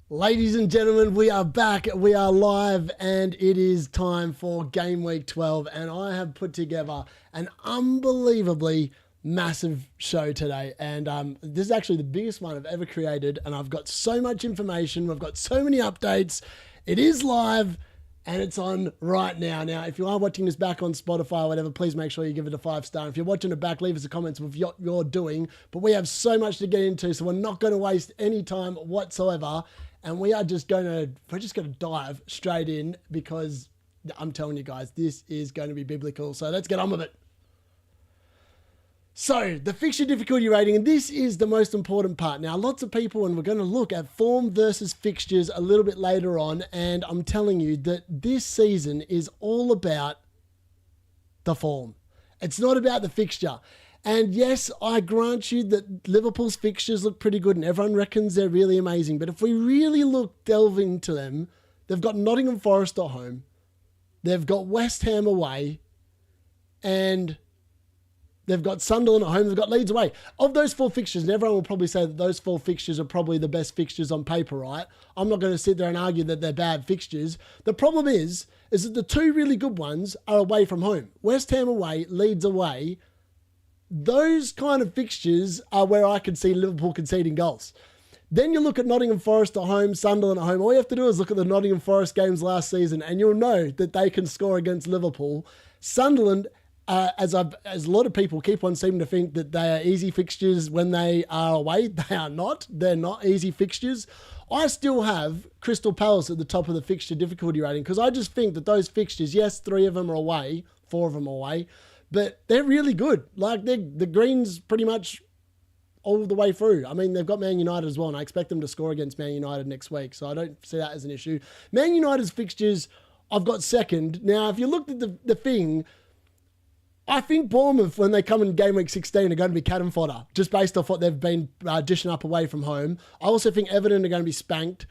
Ladies and gentlemen, we are back, we are live, and it is time for Game Week 12, and I have put together an unbelievably massive show today, and this is actually the biggest one I've ever created, and I've got so much information, we've got so many updates, it is live, and it's on right now. Now, if you are watching this back on Spotify or whatever, please make sure you give it a 5-star. If you're watching it back, leave us a comment with what you're doing, but we have so much to get into, so we're not going to waste any time whatsoever. And we're just going to dive straight in because I'm telling you guys, this is going to be biblical. So let's get on with it. So the fixture difficulty rating, and this is the most important part. Now, lots of people, and we're going to look at form versus fixtures a little bit later on. And I'm telling you that this season is all about the form. It's not about the fixture. And yes, I grant you that Liverpool's fixtures look pretty good and everyone reckons they're really amazing. But if we really delve into them, they've got Nottingham Forest at home, they've got West Ham away, and they've got Sunderland at home, they've got Leeds away. Of those 4 fixtures, and everyone will probably say that those 4 fixtures are probably the best fixtures on paper, right? I'm not going to sit there and argue that they're bad fixtures. The problem is that the 2 really good ones are away from home. West Ham away, Leeds away. Those kind of fixtures are where I could see Liverpool conceding goals. Then you look at Nottingham Forest at home, Sunderland at home. All you have to do is look at the Nottingham Forest games last season and you'll know that they can score against Liverpool. Sunderland, as a lot of people keep on seeming to think that they are easy fixtures when they are away, they are not. They're not easy fixtures. I still have Crystal Palace at the top of the fixture difficulty rating because I just think that those fixtures, yes, 3 of them are away, 4 of them are away, but they're really good. Like, the Greens pretty much all the way through. I mean, they've got Man United as well, and I expect them to score against Man United next week, so I don't see that as an issue. Man United's fixtures, I've got second. Now, if you looked at the thing, I think Bournemouth, when they come in game week 16, are going to be cannon fodder, just based off what they've been dishing up away from home. I also think Everton are going to be spanked,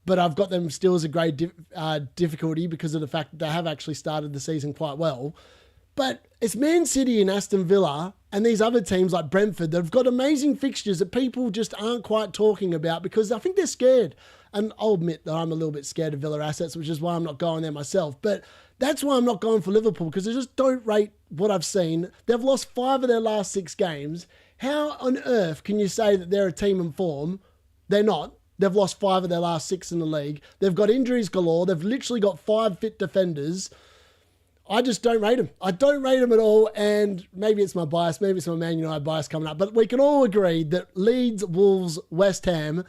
but I've got them still as a great difficulty because of the fact that they have actually started the season quite well. But it's Man City and Aston Villa and these other teams like Brentford that have got amazing fixtures that people just aren't quite talking about because I think they're scared. And I'll admit that I'm a little bit scared of Villa assets, which is why I'm not going there myself. But that's why I'm not going for Liverpool because I just don't rate what I've seen. They've lost 5 of their last 6 games. How on earth can you say that they're a team in form? They're not. They've lost 5 of their last 6 in the league. They've got injuries galore. They've literally got 5 fit defenders. I just don't rate them. I don't rate them at all, and maybe it's my bias, maybe it's my Man United bias coming up, but we can all agree that Leeds, Wolves, West Ham,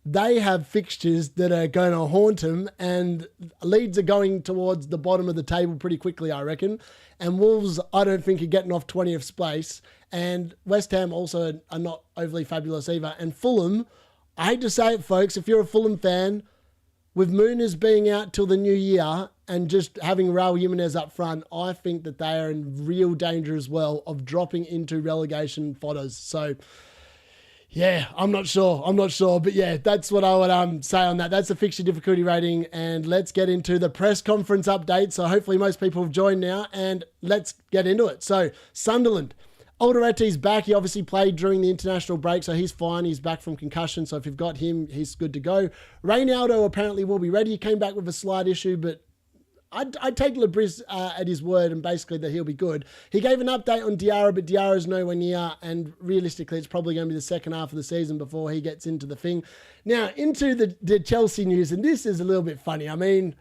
they have fixtures that are going to haunt them, and Leeds are going towards the bottom of the table pretty quickly, I reckon, and Wolves, I don't think, are getting off 20th place, and West Ham also are not overly fabulous either, and Fulham, I hate to say it, folks, if you're a Fulham fan, with Muniz being out till the new year and just having Raul Jimenez up front, I think that they are in real danger as well of dropping into relegation fodders. So, yeah, I'm not sure. But yeah, that's what I would say on that. That's the fixture difficulty rating. And let's get into the press conference update. So hopefully most people have joined now and let's get into it. So Sunderland. Alderetti's back. He obviously played during the international break, so he's fine. He's back from concussion, so if you've got him, he's good to go. Reynaldo apparently will be ready. He came back with a slight issue, but I'd take Lebris at his word and basically that he'll be good. He gave an update on Diarra, but Diarra's nowhere near, and realistically, it's probably going to be the second half of the season before he gets into the thing. Now, into the Chelsea news, and this is a little bit funny. I mean,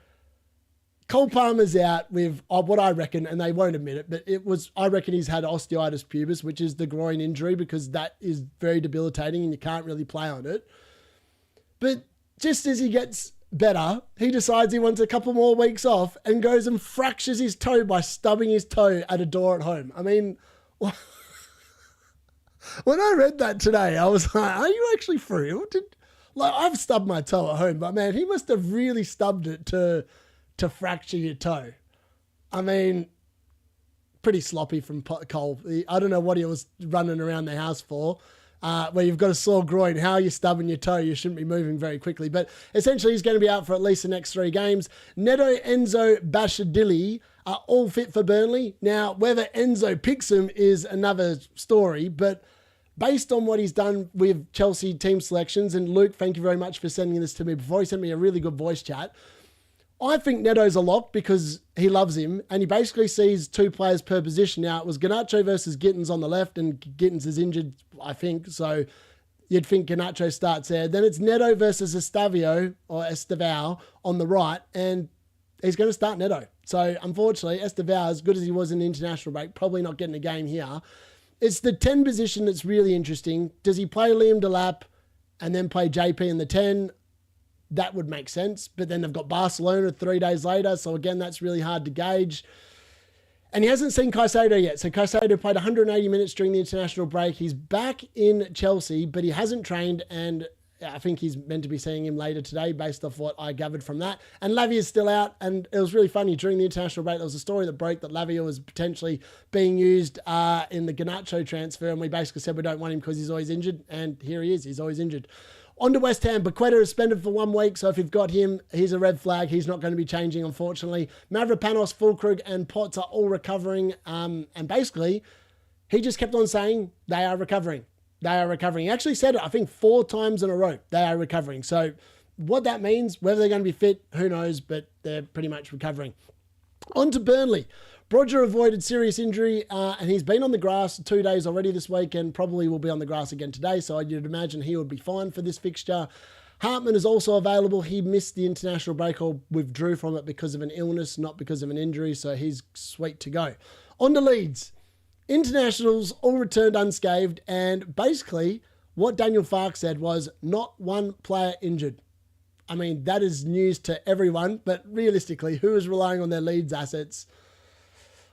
Cole Palmer's out with what I reckon, and they won't admit it, but I reckon he's had osteitis pubis, which is the groin injury, because that is very debilitating and you can't really play on it. But just as he gets better, he decides he wants a couple more weeks off and goes and fractures his toe by stubbing his toe at a door at home. I mean, when I read that today, I was like, are you actually for real? I've stubbed my toe at home, but man, he must have really stubbed it to fracture your toe. I mean, pretty sloppy from Cole. I don't know what he was running around the house for, where you've got a sore groin. How are you stubbing your toe? You shouldn't be moving very quickly. But essentially, he's going to be out for at least the next 3 games. Neto Enzo Bashadili are all fit for Burnley. Now, whether Enzo picks him is another story, but based on what he's done with Chelsea team selections, and Luke, thank you very much for sending this to me before. He sent me a really good voice chat. I think Neto's a lock because he loves him, and he basically sees 2 players per position. Now, it was Garnacho versus Gittins on the left, and Gittins is injured, I think, so you'd think Garnacho starts there. Then it's Neto versus Estevao on the right, and he's going to start Neto. So, unfortunately, Estevao, as good as he was in the international break, probably not getting a game here. It's the 10 position that's really interesting. Does he play Liam Delap and then play JP in the 10? That would make sense. But then they've got Barcelona 3 days later. So again, that's really hard to gauge. And he hasn't seen Caicedo yet. So Caicedo played 180 minutes during the international break. He's back in Chelsea, but he hasn't trained. And I think he's meant to be seeing him later today based off what I gathered from that. And Lavia is still out. And it was really funny. During the international break, there was a story that broke that Lavia was potentially being used in the Garnacho transfer. And we basically said we don't want him because he's always injured. And here he is. He's always injured. On to West Ham, Baqueta is suspended for 1 week, so if you've got him, he's a red flag. He's not going to be changing, unfortunately. Mavropanos, Fulkrug, and Potts are all recovering. And basically, he just kept on saying they are recovering. They are recovering. He actually said it, I think, 4 times in a row. They are recovering. So what that means, whether they're going to be fit, who knows, but they're pretty much recovering. On to Burnley. Brodger avoided serious injury, and he's been on the grass 2 days already this week and probably will be on the grass again today, so you'd imagine he would be fine for this fixture. Hartman is also available. He missed the international break or withdrew from it because of an illness, not because of an injury, so he's sweet to go. On to Leeds. Internationals all returned unscathed, and basically what Daniel Farke said was not one player injured. I mean, that is news to everyone, but realistically, who is relying on their Leeds assets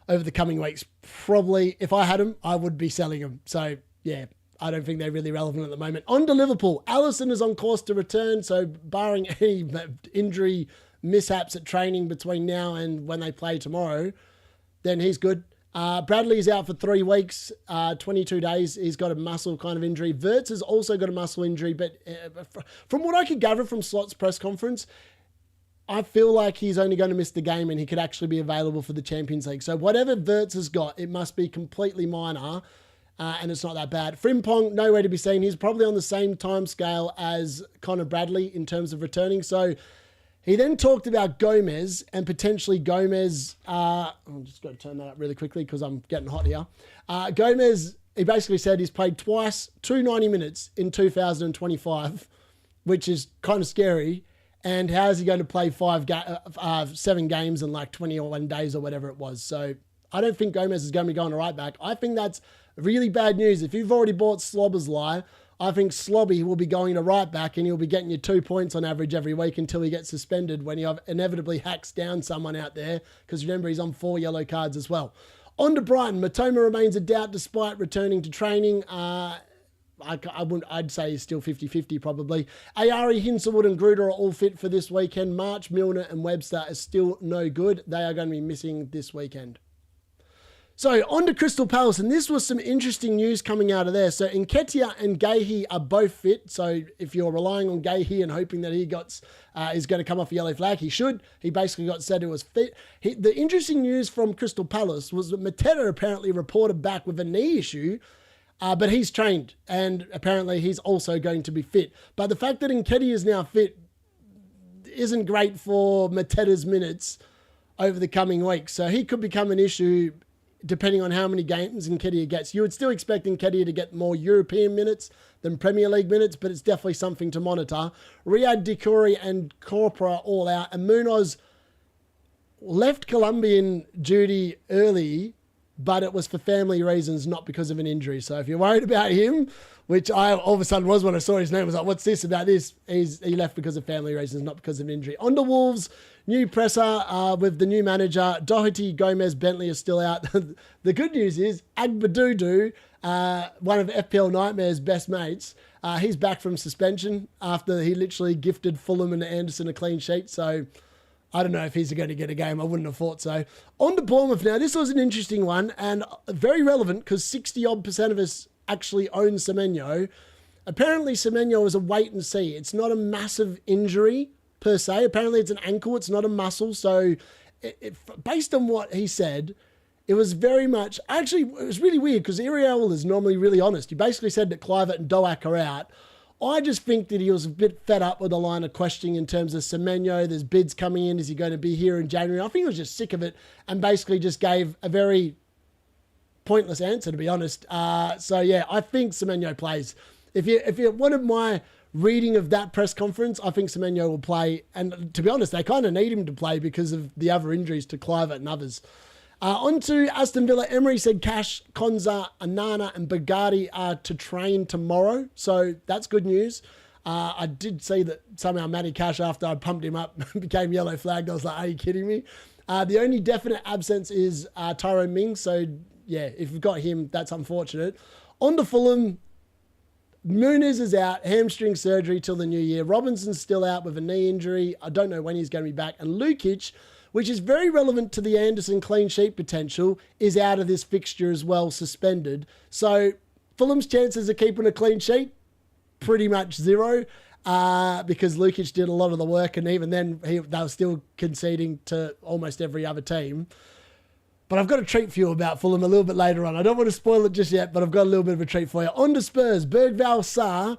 over the coming weeks? Probably, if I had them, I would be selling them. So, yeah, I don't think they're really relevant at the moment. On to Liverpool. Alisson is on course to return, so barring any injury mishaps at training between now and when they play tomorrow, then he's good. Bradley's out for 3 weeks, 22 days. He's got a muscle kind of injury. Wirtz has also got a muscle injury, but from what I could gather from Slot's press conference, I feel like he's only going to miss the game and he could actually be available for the Champions League. So whatever Wirtz has got, it must be completely minor, and it's not that bad. Frimpong, nowhere to be seen. He's probably on the same time scale as Connor Bradley in terms of returning. So he then talked about Gomez and potentially Gomez. I'm just going to turn that up really quickly because I'm getting hot here. Gomez, he basically said he's played twice, 290 minutes in 2025, which is kind of scary. And how is he going to play 7 games in like 21 days or whatever it was? So I don't think Gomez is going to be going to right back. I think that's really bad news. If you've already bought Slobber's I think Slobby will be going to right back and he'll be getting you 2 points on average every week until he gets suspended when he inevitably hacks down someone out there. Because remember, he's on 4 yellow cards as well. On to Brighton. Matoma remains a doubt despite returning to training. I'd say he's still 50-50 probably. Ayari, Hinselwood and Gruder are all fit for this weekend. March, Milner and Webster are still no good. They are going to be missing this weekend. So on to Crystal Palace, and this was some interesting news coming out of there. So Nketiah and Gahey are both fit. So if you're relying on Gahey and hoping that he is going to come off a yellow flag, he should. He basically got said it was fit. The interesting news from Crystal Palace was that Mateta apparently reported back with a knee issue. But he's trained, and apparently he's also going to be fit. But the fact that Nketiah is now fit isn't great for Mateta's minutes over the coming weeks. So he could become an issue depending on how many games Nketiah gets. You would still expect Nketiah to get more European minutes than Premier League minutes, but it's definitely something to monitor. Riyad Dikuri and Corpora all out, and Munoz left Colombian duty early, but it was for family reasons, not because of an injury. So if you're worried about him, which I all of a sudden was when I saw his name, I was like, what's this about this? He left because of family reasons, not because of injury. On to Wolves, new presser with the new manager. Doherty, Gomez, Bentley are still out. The good news is Agbadudu, one of FPL Nightmare's best mates, he's back from suspension after he literally gifted Fulham and Anderson a clean sheet. So I don't know if he's going to get a game. I wouldn't have thought so. On to Bournemouth now. This was an interesting one and very relevant because 60-odd% of us actually own Semenyo. Apparently, Semenyo is a wait and see. It's not a massive injury per se. Apparently, it's an ankle. It's not a muscle. So based on what he said, it was very much, actually, it was really weird because Iriel is normally really honest. He basically said that Kluivert and Doak are out. I just think that he was a bit fed up with the line of questioning in terms of Semenyo. There's bids coming in. Is he going to be here in January? I think he was just sick of it and basically just gave a very pointless answer, to be honest. So yeah, I think Semenyo plays. If you wanted my reading of that press conference, I think Semenyo will play. And to be honest, they kind of need him to play because of the other injuries to Kluivert and others. On to Aston Villa. Emery said Cash, Konza, Anana and Bugatti are to train tomorrow. So that's good news. I did see that somehow Matty Cash, after I pumped him up, became yellow flagged. I was like, are you kidding me? The only definite absence is Tyrone Mings. So yeah, if you've got him, that's unfortunate. On to Fulham. Muniz is out, hamstring surgery till the new year. Robinson's still out with a knee injury. I don't know when he's going to be back. And Lukic, which is very relevant to the Anderson clean sheet potential, is out of this fixture as well, suspended. So Fulham's chances of keeping a clean sheet, pretty much zero, because Lukic did a lot of the work, and even then they were still conceding to almost every other team. But I've got a treat for you about Fulham a little bit later on. I don't want to spoil it just yet, but I've got a little bit of a treat for you. On to Spurs, Bergvall, Sarr,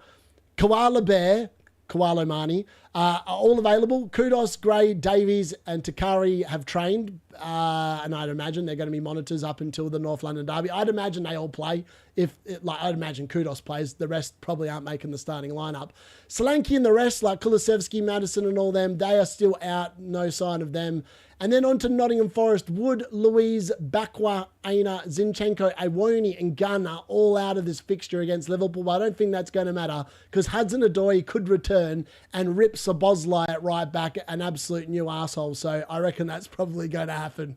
Koala Bear, Koala Mani, are all available. Kudos, Gray, Davies and Takari have trained, and I'd imagine they're going to be monitors up until the North London derby. I'd imagine they all play. I'd imagine Kudos plays. The rest probably aren't making the starting lineup. Solanke and the rest, like Kulusevski, Madison and all them, they are still out. No sign of them. And then on to Nottingham Forest. Wood, Louise, Bakwa, Aina, Zinchenko, Awoni and Gunn are all out of this fixture against Liverpool. But I don't think that's going to matter because Hudson-Odoi could return and rip Szoboszlai at right back, an absolute new arsehole. So I reckon that's probably going to happen.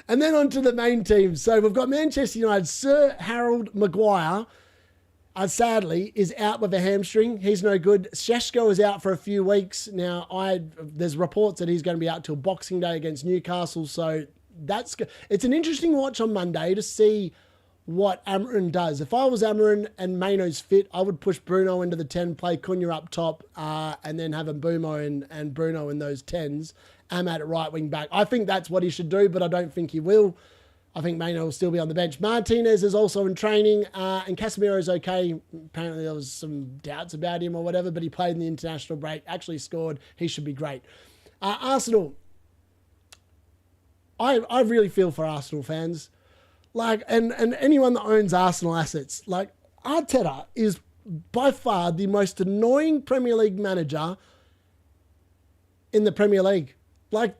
And then on to the main team. So we've got Manchester United. Sir Harold Maguire, sadly, is out with a hamstring. He's no good. Sheshko is out for a few weeks. Now, there's reports that he's going to be out till Boxing Day against Newcastle. So it's an interesting watch on Monday to see what Amarin does. If I was Amarin and Maino's fit, I would push Bruno into the 10, play Cunha up top, and then have Mbumo and Bruno in those 10s. Am at right wing back. I think that's what he should do, but I don't think he will. I think Maino will still be on the bench. Martinez is also in training, and Casemiro's okay. Apparently there was some doubts about him or whatever, but he played in the international break, actually scored. He should be great. Arsenal. I really feel for Arsenal fans. And anyone that owns Arsenal assets. Arteta is by far the most annoying Premier League manager in the Premier League.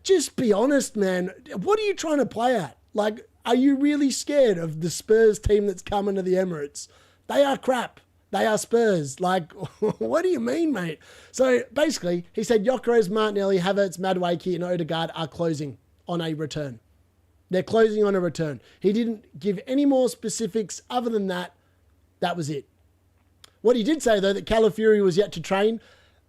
Just be honest, man. What are you trying to play at? Are you really scared of the Spurs team that's coming to the Emirates? They are crap. They are Spurs. What do you mean, mate? So basically, he said Gyökeres, Martinelli, Havertz, Madueke and Odegaard are closing on a return. They're closing on a return. He didn't give any more specifics other than that. That was it. What he did say, though, that Calafiori was yet to train,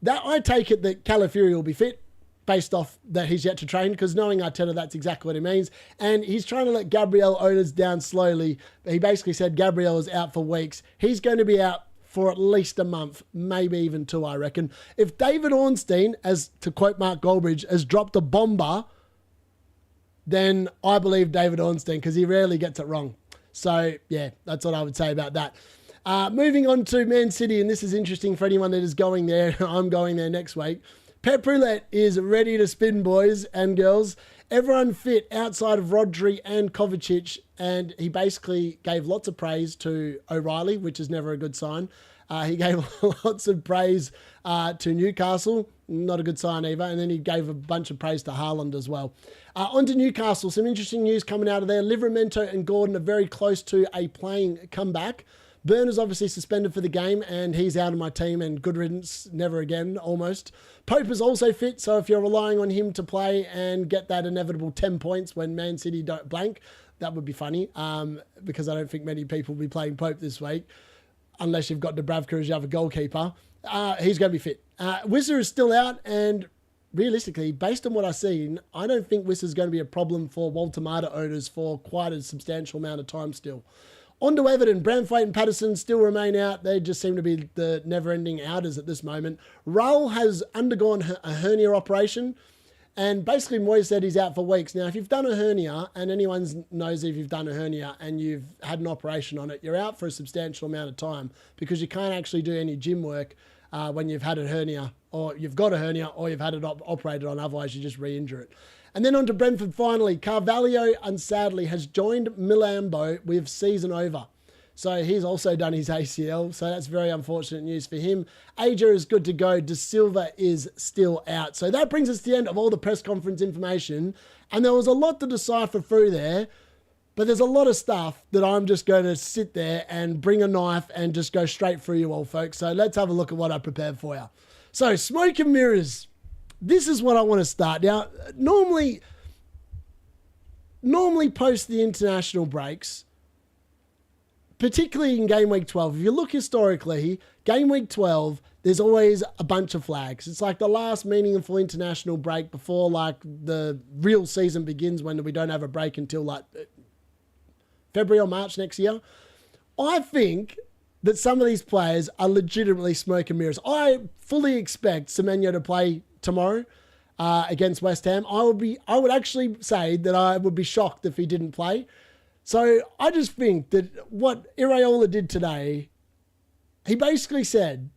that I take it that Calafiori will be fit, based off that he's yet to train, because knowing Arteta, that's exactly what he means. And he's trying to let Gabriel Otis down slowly. He basically said Gabriel is out for weeks. He's going to be out for at least a month, maybe even 2, I reckon. If David Ornstein, as to quote Mark Goldbridge, has dropped a bomber, then I believe David Ornstein, because he rarely gets it wrong. So, yeah, that's what I would say about that. Moving on to Man City, and this is interesting for anyone that is going there. I'm going there next week. Pep Roulette is ready to spin, boys and girls. Everyone fit outside of Rodri and Kovacic, and he basically gave lots of praise to O'Reilly, which is never a good sign. He gave lots of praise to Newcastle, not a good sign either, and then he gave a bunch of praise to Haaland as well. On to Newcastle, some interesting news coming out of there. Livramento and Gordon are very close to a playing comeback. Burner's obviously suspended for the game, and he's out of my team, and good riddance, never again, almost. Pope is also fit, so if you're relying on him to play and get that inevitable 10 points when Man City don't blank, that would be funny, because I don't think many people will be playing Pope this week, unless you've got Dubravka as your other goalkeeper. He's going to be fit. Wissa is still out, and realistically, based on what I've seen, I don't think Wissa is going to be a problem for Walter Mata owners for quite a substantial amount of time still. On to Everton. Branthwaite and Patterson still remain out. They just seem to be the never-ending outers at this moment. Raul has undergone a hernia operation. And basically Moyes said he's out for weeks. Now, if you've done a hernia, and anyone knows if you've done a hernia and you've had an operation on it, you're out for a substantial amount of time because you can't actually do any gym work when you've had a hernia, or you've got a hernia, or you've had it operated on. Otherwise, you just re-injure it. And then on to Brentford finally. Carvalho, unsadly, has joined Milambo with season over. So he's also done his ACL. So that's very unfortunate news for him. Aja is good to go. De Silva is still out. So that brings us to the end of all the press conference information. And there was a lot to decipher through there. But there's a lot of stuff that I'm just going to sit there and bring a knife and just go straight through you all, folks. So let's have a look at what I prepared for you. So smoke and mirrors. This is what I want to start. Now, normally post the international breaks, particularly in game week 12, if you look historically, game week 12, there's always a bunch of flags. It's like the last meaningful international break before like the real season begins, when we don't have a break until like February or March next year. I think that some of these players are legitimately smoke and mirrors. I fully expect Semenyo to play tomorrow against West Ham. I would actually say that I would be shocked if he didn't play. So I just think that what Iraola did today, he basically said,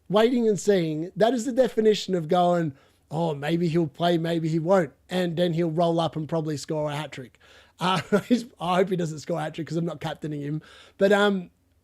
waiting and seeing, that is the definition of going, oh, maybe he'll play, maybe he won't. And then he'll roll up and probably score a hat-trick. I hope he doesn't score a hat-trick because I'm not captaining him. But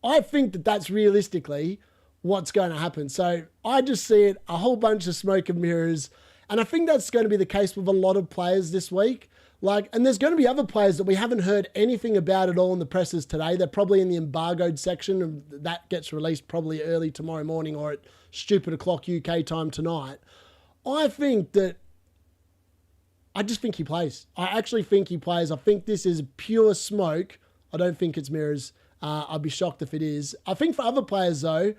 I think that that's realistically what's going to happen. So I just see it, a whole bunch of smoke and mirrors. And I think that's going to be the case with a lot of players this week. And there's going to be other players that we haven't heard anything about at all in the presses today. They're probably in the embargoed section, and that gets released probably early tomorrow morning or at stupid o'clock UK time tonight. I just think he plays. I actually think he plays. I think this is pure smoke. I don't think it's mirrors. I'd be shocked if it is. I think for other players though,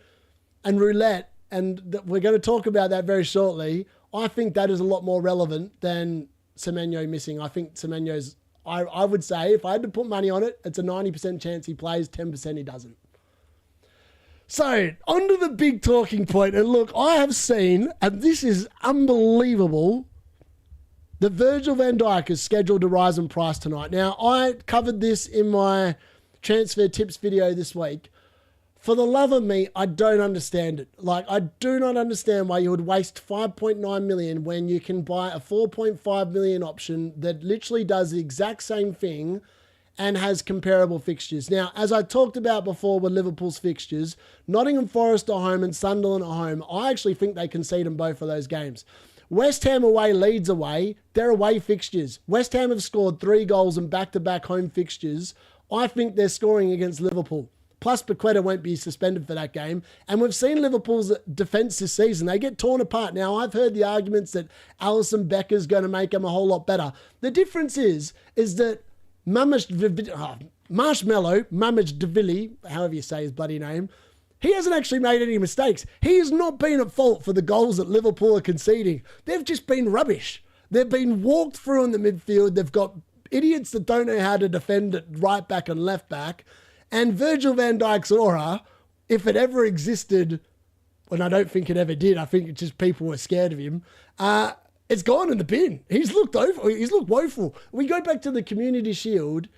and roulette, and we're going to talk about that very shortly, I think that is a lot more relevant than Semenyo missing. I think Semenyo's, I would say, if I had to put money on it, it's a 90% chance he plays, 10% he doesn't. So, on to the big talking point. And look, I have seen, and this is unbelievable, that Virgil van Dijk is scheduled to rise in price tonight. Now, I covered this in my transfer tips video this week. For the love of me, I don't understand it. I do not understand why you would waste 5.9 million when you can buy a 4.5 million option that literally does the exact same thing and has comparable fixtures. Now, as I talked about before with Liverpool's fixtures, Nottingham Forest at home and Sunderland at home, I actually think they concede in both of those games. West Ham away, Leeds away, they're away fixtures. West Ham have scored 3 goals in back-to-back home fixtures. I think they're scoring against Liverpool. Plus, Paqueta won't be suspended for that game. And we've seen Liverpool's defence this season. They get torn apart. Now, I've heard the arguments that Alisson Becker's going to make them a whole lot better. The difference is that Marshmallow, Mamajashvili, however you say his bloody name, he hasn't actually made any mistakes. He has not been at fault for the goals that Liverpool are conceding. They've just been rubbish. They've been walked through in the midfield. They've got idiots that don't know how to defend at right back and left back. And Virgil van Dijk's aura, if it ever existed, and I don't think it ever did, I think it's just people were scared of him, it's gone in the bin. He's looked woeful. We go back to the Community Shield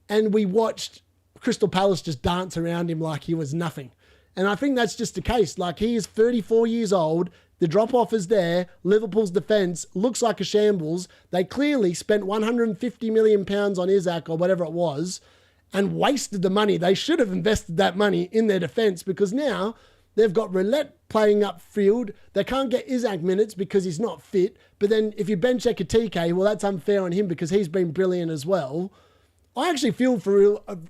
and we watched Crystal Palace just dance around him like he was nothing. And I think that's just the case. He is 34 years old. The drop-off is there. Liverpool's defence looks like a shambles. They clearly spent £150 million on Isaac or whatever it was and wasted the money. They should have invested that money in their defence, because now they've got Roulette playing upfield. They can't get Isaac minutes because he's not fit. But then if you bench Ekitike, well, that's unfair on him because he's been brilliant as well. I actually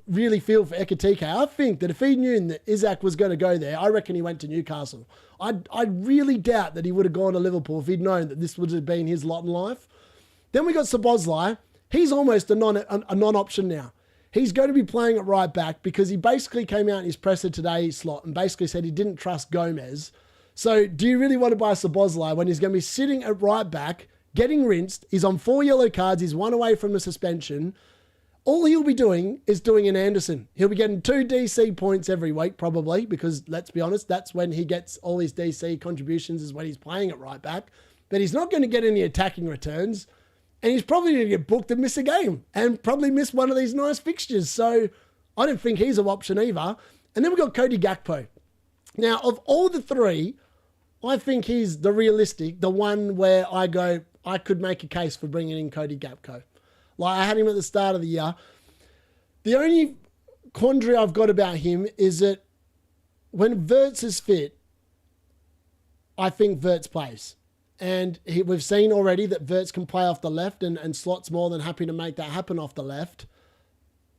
really feel for Ekitike. I think that if he knew that Isaac was going to go there, I reckon he went to Newcastle. I really doubt that he would have gone to Liverpool if he'd known that this would have been his lot in life. Then we got Szoboszlai. He's almost a non-option now. He's going to be playing at right back because he basically came out in his presser today slot and basically said he didn't trust Gomez. So do you really want to buy Szoboszlai when he's going to be sitting at right back, getting rinsed? He's on 4 yellow cards. He's 1 away from a suspension. All he'll be doing is doing an Anderson. He'll be getting 2 DC points every week probably, because let's be honest, that's when he gets all his DC contributions, is when he's playing at right back. but he's not going to get any attacking returns. And he's probably going to get booked and miss a game and probably miss one of these nice fixtures. So I don't think he's an option either. And then we've got Cody Gakpo. Now, of all the three, I think he's the realistic, the one where I go, I could make a case for bringing in Cody Gakpo. Like I had him at the start of the year. The only quandary I've got about him is that when Wirtz is fit, I think Wirtz plays. And we've seen already that Wirtz can play off the left and Slot's more than happy to make that happen off the left.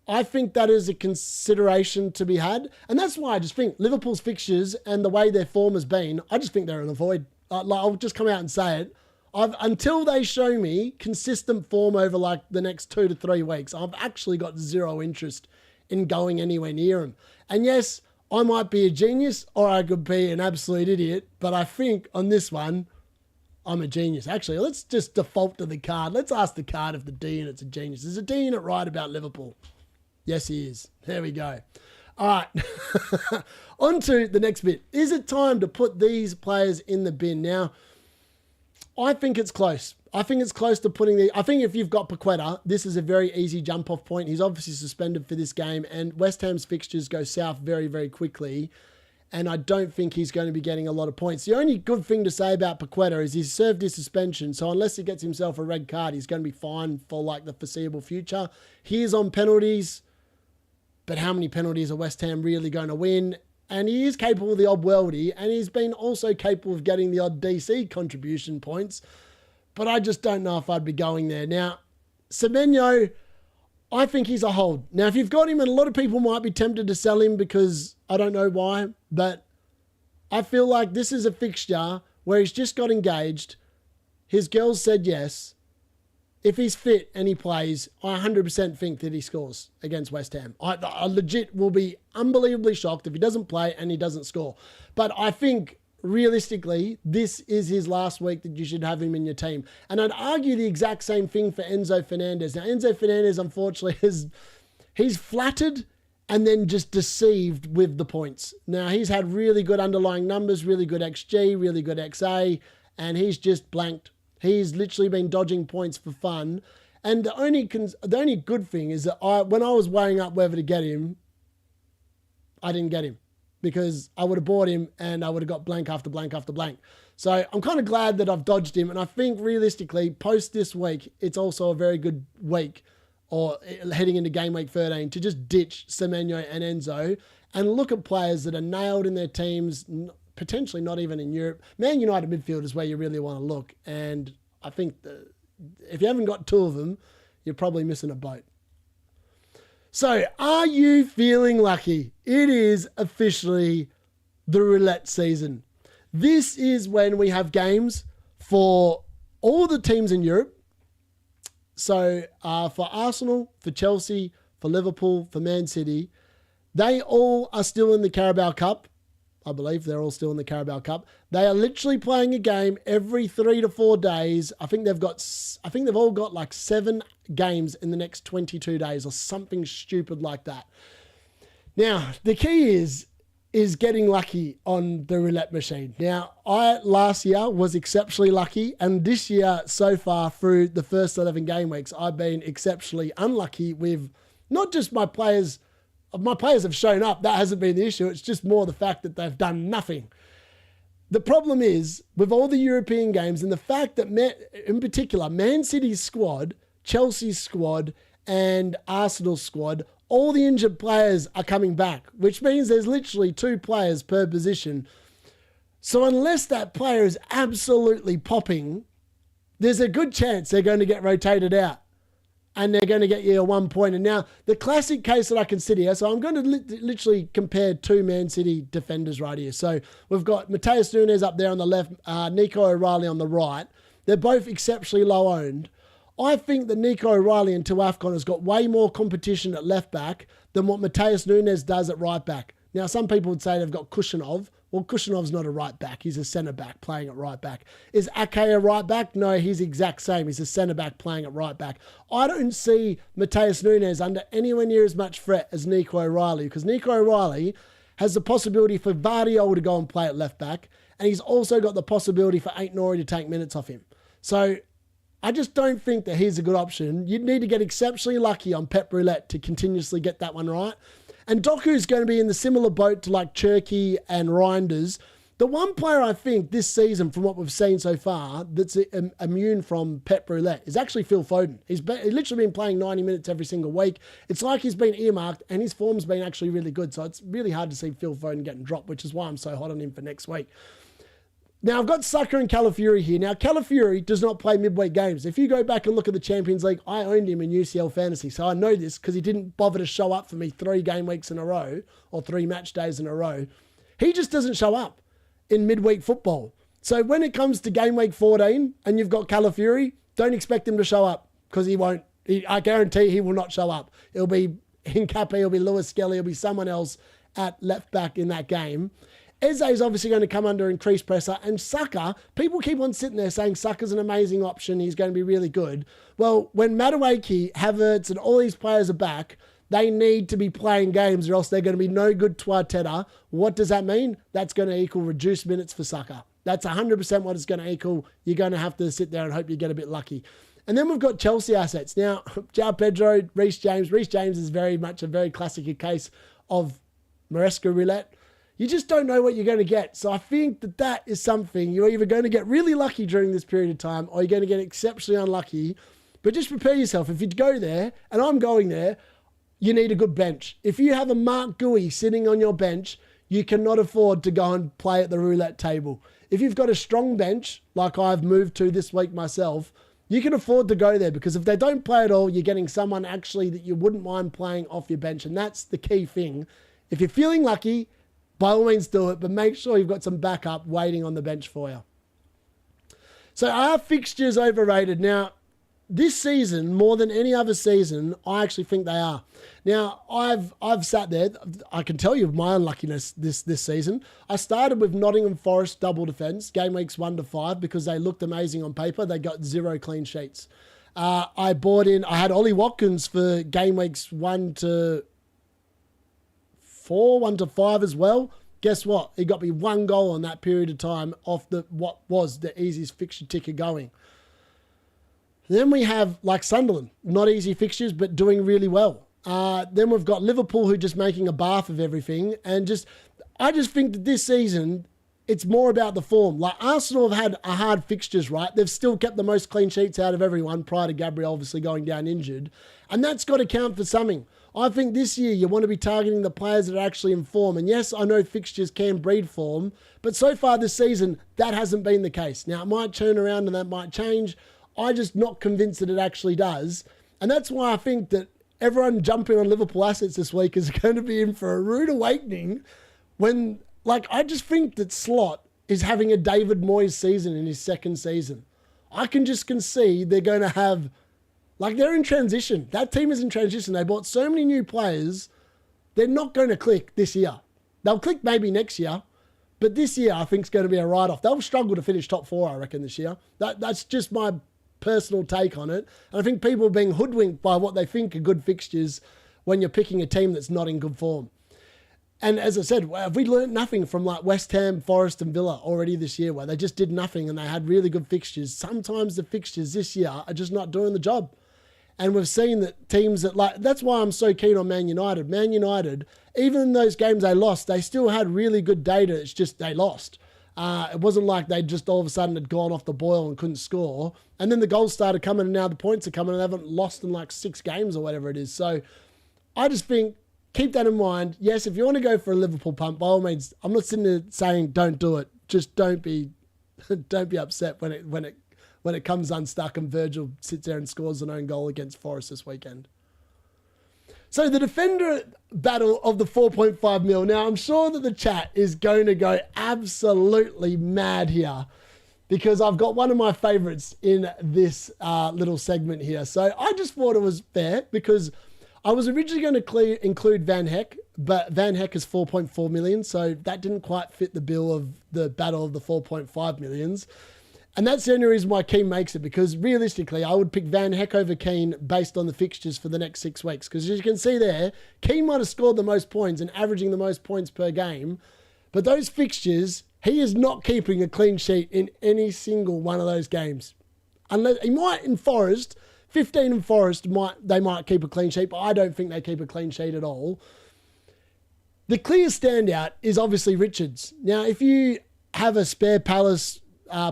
I think that is a consideration to be had. And that's why I just think Liverpool's fixtures and the way their form has been, I just think they're in a void. I'll just come out and say it. Until they show me consistent form over like the next 2 to 3 weeks, I've actually got zero interest in going anywhere near them. And yes, I might be a genius or I could be an absolute idiot, but I think on this one, I'm a genius. Actually, let's just default to the card. Let's ask the card if the D-Unit's a genius. Is the D-Unit right about Liverpool? Yes, he is. There we go. All right. On to the next bit. Is it time to put these players in the bin? Now, I think it's close. I think it's close to putting I think if you've got Paqueta, this is a very easy jump-off point. He's obviously suspended for this game, and West Ham's fixtures go south very, very quickly. And I don't think he's going to be getting a lot of points. The only good thing to say about Paqueta is he's served his suspension. So unless he gets himself a red card, he's going to be fine for like the foreseeable future. He is on penalties, but how many penalties are West Ham really going to win? And he is capable of the odd worldie, and he's been also capable of getting the odd DC contribution points. But I just don't know if I'd be going there. Now, Semenyo, I think he's a hold. Now, if you've got him, and a lot of people might be tempted to sell him because I don't know why, but I feel like this is a fixture where he's just got engaged. His girls said yes. If he's fit and he plays, I 100% think that he scores against West Ham. I legit will be unbelievably shocked if he doesn't play and he doesn't score. But I think realistically, this is his last week that you should have him in your team. And I'd argue the exact same thing for Enzo Fernandez. Now, Enzo Fernandez, unfortunately, he's flattered and then just deceived with the points. Now, he's had really good underlying numbers, really good XG, really good XA, and he's just blanked. He's literally been dodging points for fun. And the only good thing is that when I was weighing up whether to get him, I didn't get him because I would have bought him and I would have got blank after blank after blank. So I'm kind of glad that I've dodged him. And I think realistically, post this week, it's also a very good week or heading into game week 13 to just ditch Semenyo and Enzo and look at players that are nailed in their teams, potentially not even in Europe. Man United midfield is where you really want to look. And I think if you haven't got 2 of them, you're probably missing a boat. So are you feeling lucky? It is officially the roulette season. This is when we have games for all the teams in Europe. So for Arsenal, for Chelsea, for Liverpool, for Man City, they all are still in the Carabao Cup. I believe they're all still in the Carabao Cup. They are literally playing a game every 3 to 4 days. I think they've all got like 7 games in the next 22 days or something stupid like that. Now, the key is getting lucky on the roulette machine. Now, I last year was exceptionally lucky, and this year so far through the first 11 game weeks, I've been exceptionally unlucky with not just my players. My players have shown up. That hasn't been the issue. It's just more the fact that they've done nothing. The problem is with all the European games and the fact that, in particular, Man City's squad, Chelsea's squad, and Arsenal's squad, all the injured players are coming back, which means there's literally 2 players per position. So unless that player is absolutely popping, there's a good chance they're going to get rotated out. And they're going to get you a 1 point. And now, the classic case that I consider here, so I'm going to literally compare 2 Man City defenders right here. So we've got Matheus Nunes up there on the left, Nico O'Reilly on the right. They're both exceptionally low owned. I think that Nico O'Reilly until AFCON has got way more competition at left back than what Matheus Nunes does at right back. Now, some people would say they've got Kushinov. Well, Kushinov's not a right back. He's a centre back playing at right back. Is Ake a right back? No, he's the exact same. He's a centre back playing at right back. I don't see Matheus Nunes under anywhere near as much threat as Nico O'Reilly, because Nico O'Reilly has the possibility for Vardiol to go and play at left back, and he's also got the possibility for Ain't Nori to take minutes off him. So I just don't think that he's a good option. You'd need to get exceptionally lucky on Pep Roulette to continuously get that one right. And Doku's going to be in the similar boat to like Cherky and Reinders. The one player I think this season, from what we've seen so far, that's immune from Pep Roulette is actually Phil Foden. He's literally been playing 90 minutes every single week. It's like he's been earmarked and his form's been actually really good. So it's really hard to see Phil Foden getting dropped, which is why I'm so hot on him for next week. Now, I've got Saka and Calafiori here. Now, Calafiori does not play midweek games. If you go back and look at the Champions League, I owned him in UCL Fantasy. So I know this because he didn't bother to show up for me 3 game weeks in a row or 3 match days in a row. He just doesn't show up in midweek football. So when it comes to game week 14 and you've got Calafiori, don't expect him to show up because he won't. I guarantee he will not show up. It'll be Hincapié, it'll be Lewis Skelly, it'll be someone else at left back in that game. Eze is obviously going to come under increased pressure, and Saka, people keep on sitting there saying Saka's an amazing option, he's going to be really good. Well, when Madueke, Havertz and all these players are back, they need to be playing games or else they're going to be no good to Arteta. What does that mean? That's going to equal reduced minutes for Saka. That's 100% what it's going to equal. You're going to have to sit there and hope you get a bit lucky. And then we've got Chelsea assets. Now, João Pedro, Reece James. Reece James is very much a very classic case of Maresca roulette. You just don't know what you're going to get. So I think that that is something you're either going to get really lucky during this period of time or you're going to get exceptionally unlucky. But just prepare yourself. If you go there, and I'm going there, you need a good bench. If you have a Mark Gui sitting on your bench, you cannot afford to go and play at the roulette table. If you've got a strong bench, like I've moved to this week myself, you can afford to go there because if they don't play at all, you're getting someone actually that you wouldn't mind playing off your bench. And that's the key thing. If you're feeling lucky, by all means do it, but make sure you've got some backup waiting on the bench for you. So are fixtures overrated? Now, this season, more than any other season, I actually think they are. Now, I've sat there. I can tell you my unluckiness this season. I started with Nottingham Forest double defence, game weeks 1 to 5, because they looked amazing on paper. They got 0 clean sheets. I had Ollie Watkins for game weeks 1 to 4, 1 to 5 as well. Guess what? He got me 1 goal on that period of time off what was the easiest fixture ticker going. Then we have like Sunderland, not easy fixtures, but doing really well. Then we've got Liverpool who are just making a bath of everything. And I just think that this season, it's more about the form. Like Arsenal have had a hard fixtures, right? They've still kept the most clean sheets out of everyone prior to Gabriel obviously going down injured. And that's got to count for something. I think this year you want to be targeting the players that are actually in form. And yes, I know fixtures can breed form, but so far this season, that hasn't been the case. Now, it might turn around and that might change. I'm just not convinced that it actually does. And that's why I think that everyone jumping on Liverpool assets this week is going to be in for a rude awakening when, I just think that Slot is having a David Moyes season in his 2nd season. I can just concede they're going to have, they're in transition. That team is in transition. They bought so many new players. They're not going to click this year. They'll click maybe next year. But this year, I think, is going to be a write-off. They'll struggle to finish top 4, I reckon, this year. That's just my personal take on it. And I think people are being hoodwinked by what they think are good fixtures when you're picking a team that's not in good form. And as I said, have we learned nothing from West Ham, Forest and Villa already this year where they just did nothing and they had really good fixtures? Sometimes the fixtures this year are just not doing the job. And we've seen that teams that that's why I'm so keen on Man United. Man United, even in those games they lost, they still had really good data. It's just they lost. It wasn't like they just all of a sudden had gone off the boil and couldn't score. And then the goals started coming and now the points are coming and they haven't lost in 6 games or whatever it is. So I just think, keep that in mind. Yes, if you want to go for a Liverpool pump, by all means, I'm not sitting there saying don't do it. Just don't be upset when it comes unstuck and Virgil sits there and scores an own goal against Forest this weekend. So the defender battle of the 4.5 mil. Now, I'm sure that the chat is going to go absolutely mad here because I've got one of my favourites in this little segment here. So I just thought it was fair because I was originally going to include Van Heck, but Van Heck is 4.4 million. So that didn't quite fit the bill of the battle of the 4.5 millions. And that's the only reason why Keane makes it, because realistically, I would pick Van Heck over Keane based on the fixtures for the next 6 weeks. Because as you can see there, Keane might have scored the most points and averaging the most points per game. But those fixtures, He is not keeping a clean sheet in any single one of those games. Unless he might in Forest, 15 in Forest, they might keep a clean sheet, but I don't think they keep a clean sheet at all. The clear standout is obviously Richards. Now, if you have a spare Palace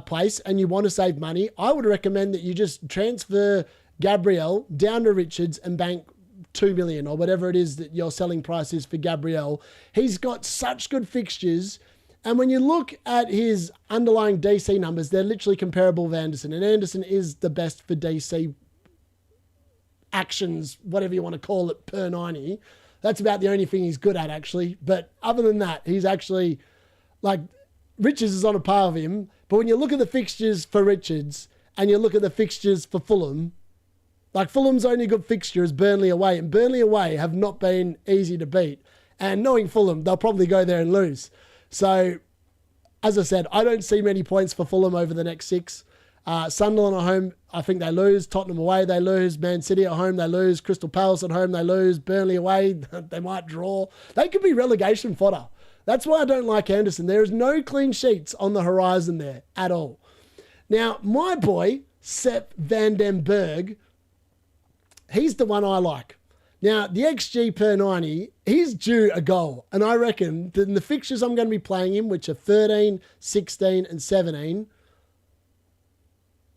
place and you want to save money, I would recommend that you just transfer Gabriel down to Richards and bank 2 million or whatever it is that your selling price is for Gabriel. He's got such good fixtures. And when you look at his underlying DC numbers, they're literally comparable with Anderson. And Anderson is the best for DC actions, whatever you want to call it, per 90. That's about the only thing he's good at, actually. But other than that, he's actually, like, Richards is on a par with him. But when you look at the fixtures for Richards and you look at the fixtures for Fulham, like Fulham's only good fixture is Burnley away. And Burnley away have not been easy to beat. And knowing Fulham, they'll probably go there and lose. So, as I said, I don't see many points for Fulham over the next 6. Sunderland at home, I think they lose. Tottenham away, they lose. Man City at home, they lose. Crystal Palace at home, they lose. Burnley away, they might draw. They could be relegation fodder. That's why I don't like Anderson. There is no clean sheets on the horizon there at all. Now, my boy, Sepp van den Berg, he's the one I like. Now, the XG per 90, he's due a goal. And I reckon that in the fixtures I'm going to be playing him, which are 13, 16 and 17,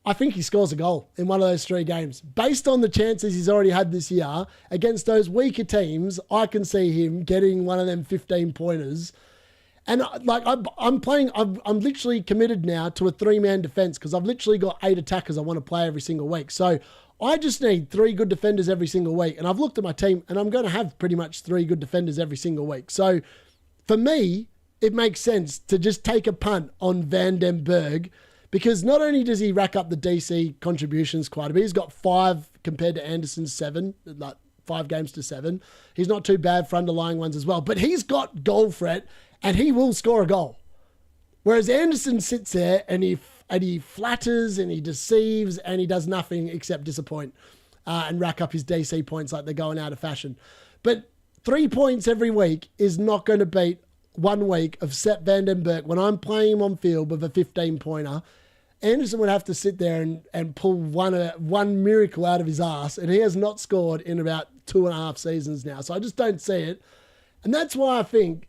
I think he scores a goal in one of those 3 games. Based on the chances he's already had this year, against those weaker teams, I can see him getting one of them 15-pointers. And like I'm literally committed now to a 3-man defense because I've literally got 8 attackers I want to play every single week. So I just need 3 good defenders every single week. And I've looked at my team and I'm going to have pretty much 3 good defenders every single week. So for me, it makes sense to just take a punt on Van den Berg because not only does he rack up the DC contributions quite a bit, he's got 5 compared to Anderson's 7, like 5 games to 7. He's not too bad for underlying ones as well, but he's got goal threat and he will score a goal. Whereas Anderson sits there and he flatters and he deceives and he does nothing except disappoint and rack up his DC points like they're going out of fashion. But 3 points every week is not going to beat 1 week of Sepp van den Berg when I'm playing him on field with a 15-pointer. Anderson would have to sit there and pull one miracle out of his ass, and he has not scored in about 2.5 seasons now. So I just don't see it. And that's why I think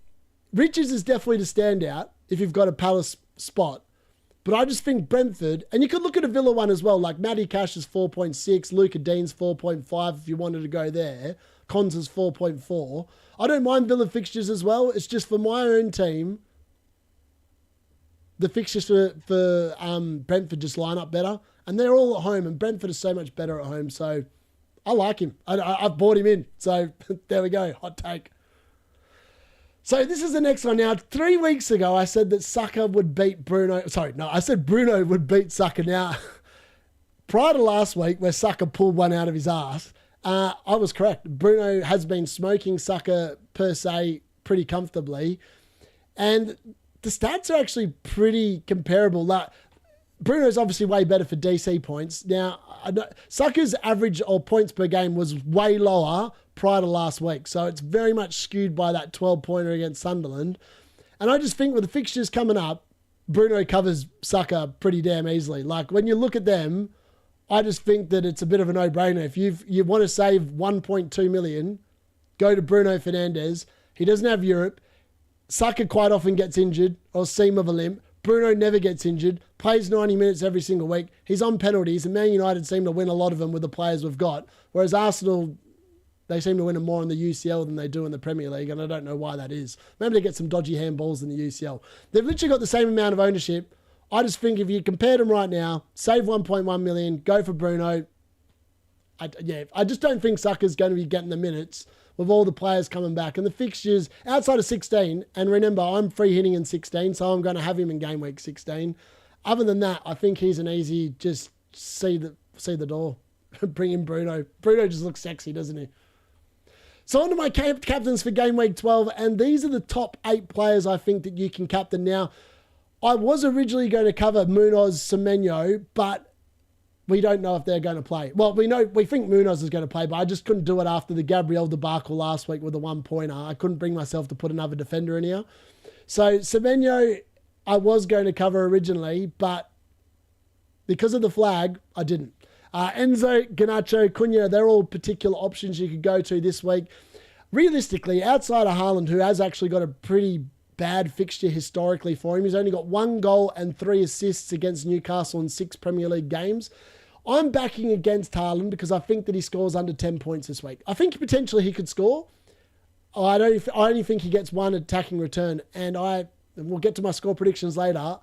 Richards is definitely the standout if you've got a Palace spot. But I just think Brentford, and you could look at a Villa one as well, like Matty Cash is 4.6, Luca Dean's 4.5 if you wanted to go there. Cons is 4.4. I don't mind Villa fixtures as well. It's just for my own team, the fixtures for Brentford just line up better. And they're all at home, and Brentford is so much better at home. So I like him. I've bought him in. So there we go. Hot take. So this is the next one. Now, 3 weeks ago, I said that Saka would beat Bruno. Sorry, no, I said Bruno would beat Saka. Now, prior to last week, where Saka pulled one out of his ass, I was correct. Bruno has been smoking Saka, per se, pretty comfortably. And the stats are actually pretty comparable. Like, Bruno's obviously way better for DC points. Now, Saka's average or points per game was way lower prior to last week. So it's very much skewed by that 12-pointer against Sunderland. And I just think with the fixtures coming up, Bruno covers Saka pretty damn easily. Like, when you look at them, I just think that it's a bit of a no-brainer. If you want to save 1.2 million, go to Bruno Fernandes. He doesn't have Europe. Saka quite often gets injured or seam of a limp. Bruno never gets injured, plays 90 minutes every single week. He's on penalties, and Man United seem to win a lot of them with the players we've got, whereas Arsenal, they seem to win them more in the UCL than they do in the Premier League, and I don't know why that is. Maybe they get some dodgy handballs in the UCL. They've literally got the same amount of ownership. I just think if you compared them right now, save 1.1 million, go for Bruno. I just don't think Saka's going to be getting the minutes with all the players coming back. And the fixtures outside of 16, and remember, I'm free hitting in 16, so I'm going to have him in game week 16. Other than that, I think he's an easy, just see the door. Bring in Bruno. Bruno just looks sexy, doesn't he? So on to my captains for game week 12, and these are the top 8 players I think that you can captain. Now, I was originally going to cover Munoz, Semenyo, but we don't know if they're going to play. Well, we think Munoz is going to play, but I just couldn't do it after the Gabriel debacle last week with the 1-pointer. I couldn't bring myself to put another defender in here. So Semenyo, I was going to cover originally, but because of the flag, I didn't. Enzo, Garnacho, Cunha, they're all particular options you could go to this week. Realistically, outside of Haaland, who has actually got a pretty bad fixture historically for him, he's only got 1 goal and 3 assists against Newcastle in 6 Premier League games. I'm backing against Haaland because I think that he scores under 10 points this week. I think potentially he could score. I only think he gets 1 attacking return, and we'll get to my score predictions later.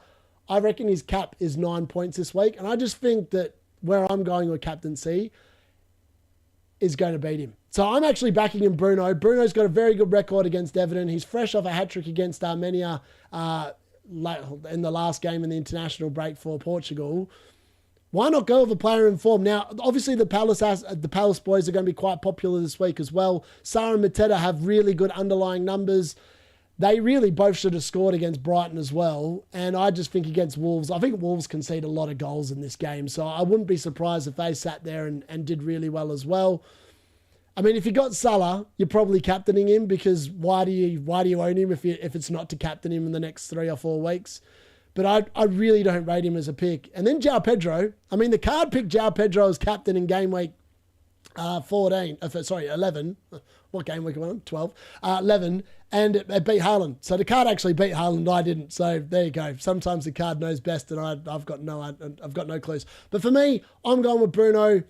I reckon his cap is 9 points this week, and I just think that where I'm going with captaincy is going to beat him. So I'm actually backing in Bruno. Bruno's got a very good record against Everton. He's fresh off a hat-trick against Armenia in the last game in the international break for Portugal. Why not go with a player in form? Now, obviously, the Palace boys are going to be quite popular this week as well. Sarr and Mateta have really good underlying numbers. They really both should have scored against Brighton as well. And I just think against Wolves, I think Wolves concede a lot of goals in this game. So I wouldn't be surprised if they sat there and did really well as well. I mean, if you got Salah, you're probably captaining him because why do you own him if it's not to captain him in the next 3 or 4 weeks? But I really don't rate him as a pick. And then João Pedro. I mean, the card picked João Pedro as captain in game week 11. What game week am I on? 12. 11. And it beat Haaland. So the card actually beat Haaland. I didn't. So there you go. Sometimes the card knows best, and I've got no clues. But for me, I'm going with Bruno.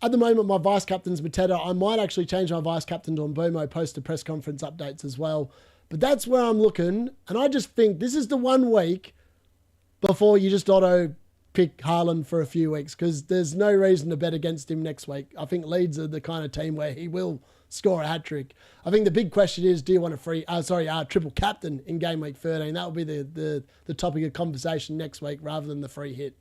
At the moment, my vice captain's Mateta. I might actually change my vice captain to Mbumo post the press conference updates as well. But that's where I'm looking. And I just think this is the 1 week before you just auto pick Haaland for a few weeks because there's no reason to bet against him next week. I think Leeds are the kind of team where he will score a hat-trick. I think the big question is, do you want a triple captain in game week 13? That will be the topic of conversation next week rather than the free hit.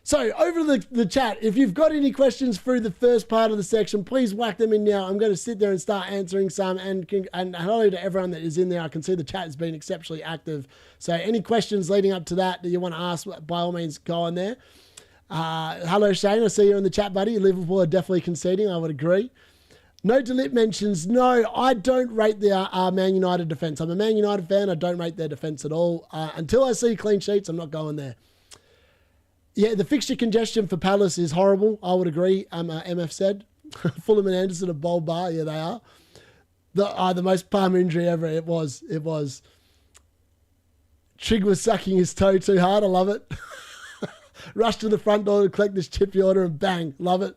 So over the chat, if you've got any questions through the first part of the section, please whack them in now. I'm going to sit there and start answering some. And hello to everyone that is in there. I can see the chat has been exceptionally active. So any questions leading up to that you want to ask, by all means, go on there. Hello, Shane. I see you in the chat, buddy. Liverpool are definitely conceding. I would agree. No Delip mentions, no, I don't rate the Man United defence. I'm a Man United fan. I don't rate their defence at all. Until I see clean sheets, I'm not going there. Yeah, the fixture congestion for Palace is horrible. I would agree. MF said. Fulham and Anderson are bold bar. Yeah, they are. The most palm injury ever. It was. Trig was sucking his toe too hard. I love it. Rush to the front door to collect this chippy order and bang. Love it.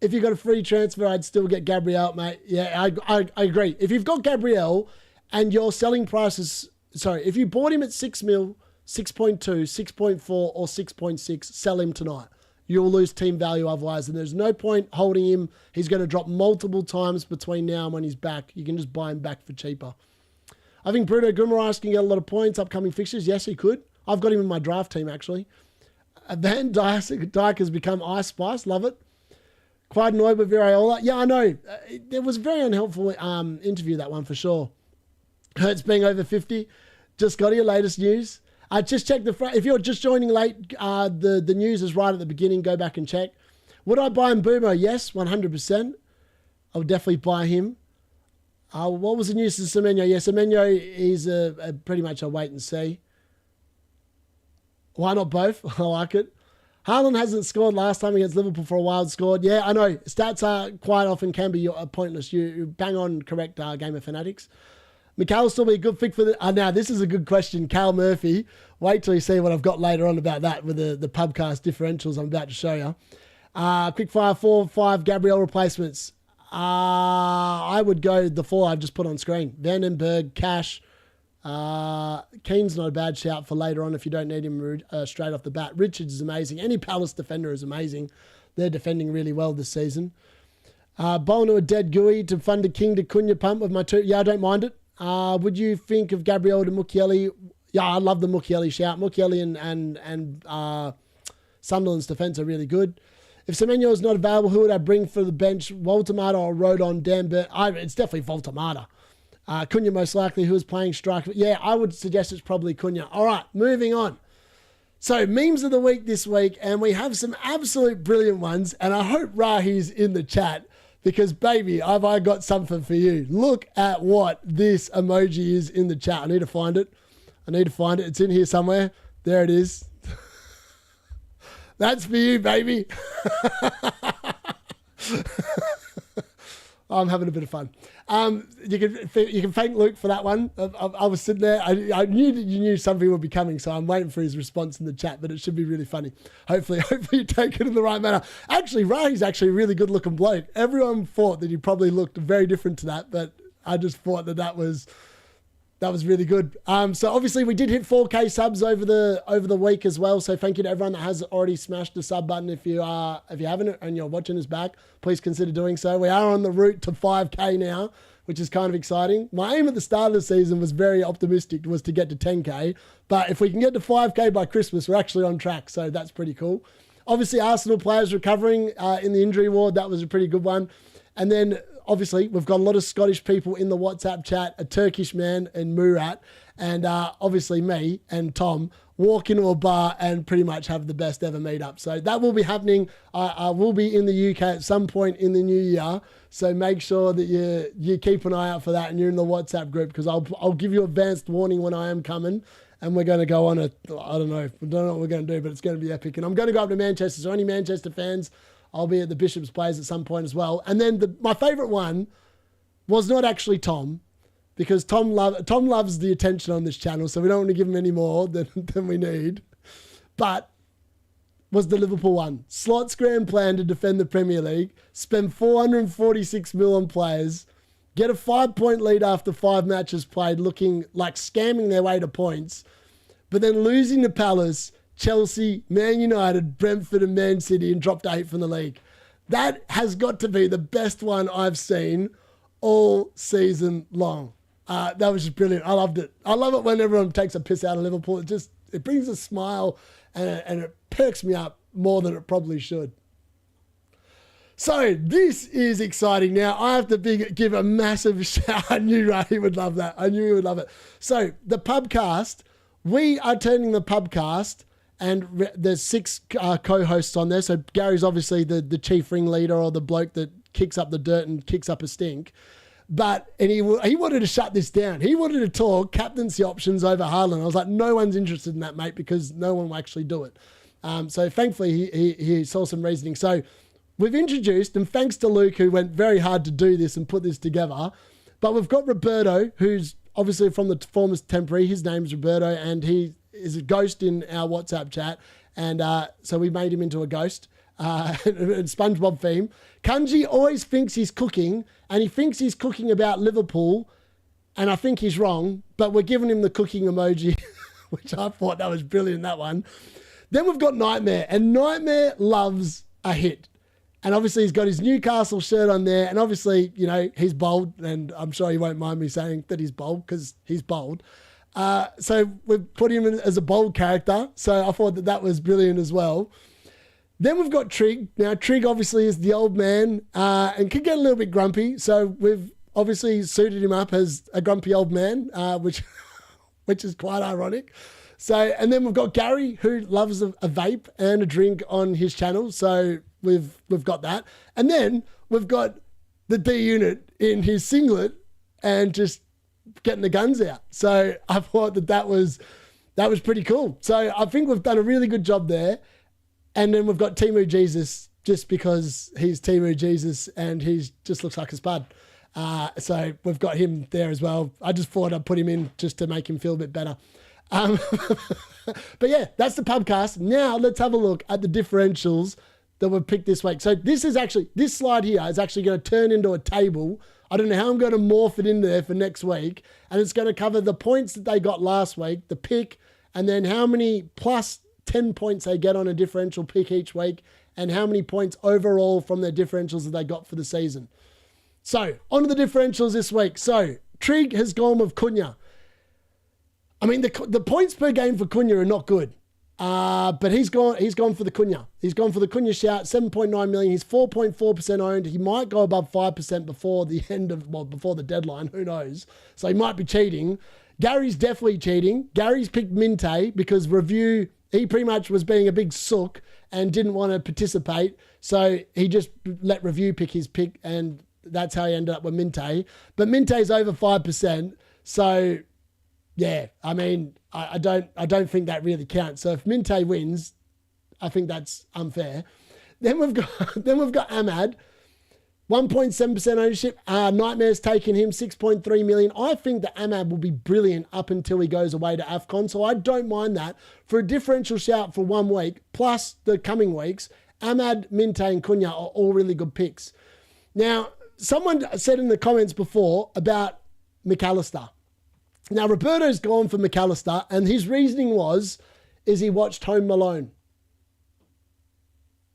If you've got a free transfer, I'd still get Gabriel, mate. Yeah, I agree. If you've got Gabriel and your selling price is... Sorry, if you bought him at 6 mil... 6.2, 6.4 or 6.6, sell him tonight. You'll lose team value otherwise, and there's no point holding him. He's going to drop multiple times between now and when he's back. You can just buy him back for cheaper. I think Bruno Guimaraes can get a lot of points, upcoming fixtures. Yes, he could. I've got him in my draft team, actually. Van Dijk has become Ice Spice. Love it. Clyde Noy with Viraola. Yeah, I know. It was a very unhelpful interview, that one, for sure. Hurts being over 50. Just got your latest news. Just check if you're just joining late, the news is right at the beginning. Go back and check. Would I buy Mbumo? Yes, 100%. I would definitely buy him. What was the news to Semenyo? Yeah, Semenyo is pretty much a wait and see. Why not both? I like it. Haaland hasn't scored last time against Liverpool for a while. Scored. Yeah, I know. Stats are quite often can be pointless. You bang on correct, Gamer Fanatics. Mikhail will still be a good pick for the... now, this is a good question. Cal Murphy. Wait till you see what I've got later on about that with the Pubcast differentials I'm about to show you. Quickfire 4 5 Gabriel replacements. I would go the 4 I've just put on screen. Vandenberg, Cash. Keane's not a bad shout for later on if you don't need him straight off the bat. Richards is amazing. Any Palace defender is amazing. They're defending really well this season. Bowling to a dead Gooey to fund a King to Cunha pump with my 2. Yeah, I don't mind it. Would you think of Gabriel to Mukiele? Yeah, I love the Mukiele shout. Mukiele and Sunderland's defence are really good. If Semenyo is not available, who would I bring for the bench? Voltamata or Rodon? Danbert? It's definitely Voltamata. Cunha most likely, who is playing striker. Yeah, I would suggest it's probably Cunha. All right, moving on. So, memes of the week this week, and we have some absolute brilliant ones, and I hope Rahi's in the chat. Because, baby, have I got something for you. Look at what this emoji is in the chat. I need to find it. It's in here somewhere. There it is. That's for you, baby. I'm having a bit of fun. You can thank Luke for that one. I was sitting there. I knew that you knew something would be coming, so I'm waiting for his response in the chat, but it should be really funny. Hopefully you take it in the right manner. Actually, Rahi's actually a really good looking bloke. Everyone thought that he probably looked very different to that, but I just thought that was really good. So obviously we did hit 4K subs over the week as well. So thank you to everyone that has already smashed the sub button. If you haven't and you're watching us back, please consider doing so. We are on the route to 5K now, which is kind of exciting. My aim at the start of the season was very optimistic, was to get to 10K. But if we can get to 5K by Christmas, we're actually on track. So that's pretty cool. Obviously, Arsenal players recovering in the injury ward. That was a pretty good one. And then obviously, we've got a lot of Scottish people in the WhatsApp chat, a Turkish man and Murat, and obviously me and Tom walk into a bar and pretty much have the best ever meetup. So that will be happening. I will be in the UK at some point in the new year. So make sure that you keep an eye out for that and you're in the WhatsApp group, because I'll give you advanced warning when I am coming. And we're going to go on I don't know what we're going to do, but it's going to be epic. And I'm going to go up to Manchester. So any Manchester fans, I'll be at the Bishop's Place at some point as well. And then my favourite one was not actually Tom, because Tom loves the attention on this channel, so we don't want to give him any more than we need. But was the Liverpool one. Slot's grand plan to defend the Premier League, spend 446 mil on players, get a 5-point lead after 5 matches played, looking like scamming their way to points, but then losing to Palace, Chelsea, Man United, Brentford and Man City, and dropped 8 from the league. That has got to be the best one I've seen all season long. That was just brilliant. I loved it. I love it when everyone takes a piss out of Liverpool. It brings a smile and it perks me up more than it probably should. So this is exciting. Now I have to give a massive shout. I knew Ray would love that. I knew he would love it. So the Pubcast, we are turning the Pubcast, and there's 6 co-hosts on there. So Gary's obviously the chief ringleader, or the bloke that kicks up the dirt and kicks up a stink. And he wanted to shut this down. He wanted to talk captaincy options over Haaland. I was like, no one's interested in that, mate, because no one will actually do it. So thankfully he saw some reasoning. So we've introduced, and thanks to Luke, who went very hard to do this and put this together, but we've got Roberto, who's obviously from the former Temporary. His name's Roberto, and he is a ghost in our WhatsApp chat. And so we made him into a ghost. SpongeBob theme. Kanji always thinks he's cooking, and he thinks he's cooking about Liverpool, and I think he's wrong, but we're giving him the cooking emoji, which I thought that was brilliant, that one. Then we've got Nightmare, and Nightmare loves a hit. And obviously he's got his Newcastle shirt on there, and obviously, you know, he's bold, and I'm sure he won't mind me saying that he's bold, because he's bold. So we've put him in as a bold character, so I thought that was brilliant as well. Then we've got Trig. Now, Trig obviously is the old man and can get a little bit grumpy. So we've obviously suited him up as a grumpy old man, which is quite ironic. So, and then we've got Gary, who loves a vape and a drink on his channel. So we've got that. And then we've got the D-Unit in his singlet and just getting the guns out. So I thought that was pretty cool. So I think we've done a really good job there. And then we've got Timu Jesus, just because he's Timu Jesus and he just looks like a spud. So we've got him there as well. I just thought I'd put him in just to make him feel a bit better. But yeah, that's the Pubcast. Now let's have a look at the differentials that we've picked this week. So this slide here is actually going to turn into a table. I don't know how I'm going to morph it in there for next week. And it's going to cover the points that they got last week, the pick, and then how many plus 10 points they get on a differential pick each week, and how many points overall from their differentials that they got for the season. So, on to the differentials this week. So, Trig has gone with Cunha. I mean, the points per game for Cunha are not good. But he's gone for the Cunha. He's gone for the Cunha shout, 7.9 million. He's 4.4% owned. He might go above 5% before the deadline. Who knows? So he might be cheating. Gary's definitely cheating. Gary's picked Minte because Review He pretty much was being a big sook and didn't want to participate. So he just let review pick his pick, and that's how he ended up with Minte. But Minte's over 5%. So yeah, I mean, I don't think that really counts. So if Minte wins, I think that's unfair. Then we've got Ahmad, 1.7% ownership. Nightmare's taken him 6.3 million. I think that Ahmad will be brilliant up until he goes away to AFCON, so I don't mind that. For a differential shout for 1 week, plus the coming weeks, Ahmad, Minte and Cunha are all really good picks. Now, someone said in the comments before about McAllister. Now, Roberto's gone for McAllister, and his reasoning is he watched Home Alone.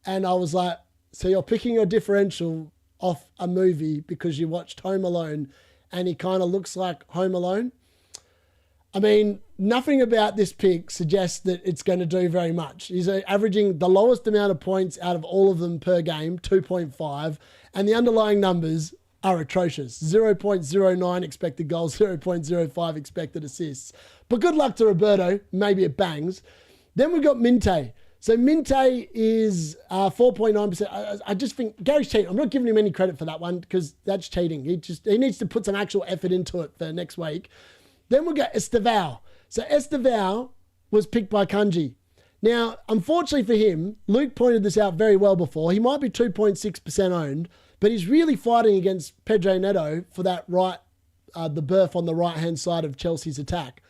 And I was like, so you're picking your differential off a movie because you watched Home Alone and he kind of looks like Home Alone? I mean, nothing about this pick suggests that it's going to do very much. He's averaging the lowest amount of points out of all of them per game, 2.5, and the underlying numbers are atrocious. 0.09 expected goals, 0.05 expected assists. But good luck to Roberto. Maybe it bangs. Then we've got Minte. So Minte is 4.9%. I just think Gary's cheating. I'm not giving him any credit for that one because that's cheating. He needs to put some actual effort into it for next week. Then we've got Estevao. So Estevao was picked by Kanji. Now, unfortunately for him, Luke pointed this out very well before. He might be 2.6% owned, but he's really fighting against Pedro Neto for that right, the berth on the right-hand side of Chelsea's attack.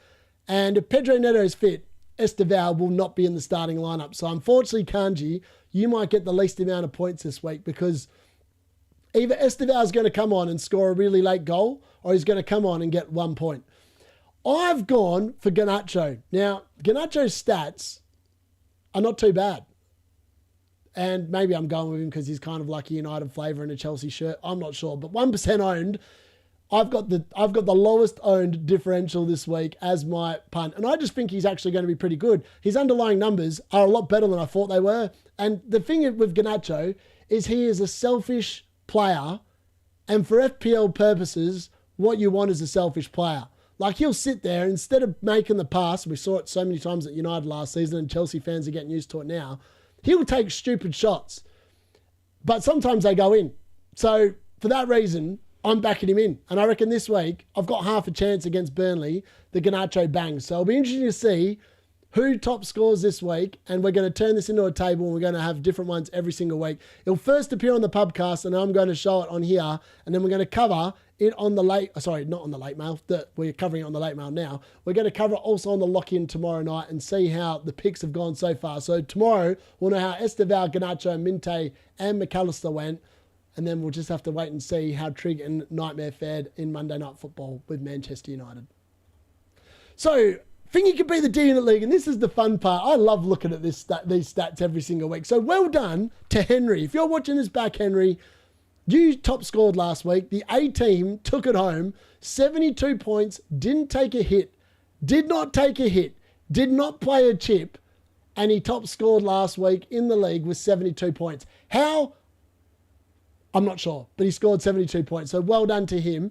And if Pedro Neto is fit, Estevao will not be in the starting lineup. So unfortunately, Kanji, you might get the least amount of points this week because either Estevao is going to come on and score a really late goal or he's going to come on and get 1 point. I've gone for Garnacho. Now, Garnacho's stats are not too bad. And maybe I'm going with him because he's kind of like a United flavour in a Chelsea shirt. I'm not sure. But 1% owned, I've got the lowest owned differential this week as my punt. And I just think he's actually going to be pretty good. His underlying numbers are a lot better than I thought they were. And the thing with Garnacho is he is a selfish player. And for FPL purposes, what you want is a selfish player. Like he'll sit there instead of making the pass. We saw it so many times at United last season and Chelsea fans are getting used to it now. He'll take stupid shots, but sometimes they go in. So for that reason, I'm backing him in. And I reckon this week, I've got half a chance against Burnley, the Garnacho bangs. So it'll be interesting to see who top scores this week. And we're going to turn this into a table and we're going to have different ones every single week. It'll first appear on the Pubcast and I'm going to show it on here. And then we're going to cover it on the not on the late mail. We're covering it on the late mail now. We're going to cover it also on the lock-in tomorrow night and see how the picks have gone so far. So tomorrow, we'll know how Estevao, Garnacho, Minte and McAllister went. And then we'll just have to wait and see how Trig and Nightmare fared in Monday Night Football with Manchester United. So, think you could be the D-Unit League, and this is the fun part. I love looking at these stats every single week. So, well done to Henry. If you're watching this back, Henry, you top scored last week. The A team took it home. 72 points, didn't take a hit, did not take a hit, did not play a chip, and he top scored last week in the league with 72 points. How? I'm not sure, but he scored 72 points. So well done to him.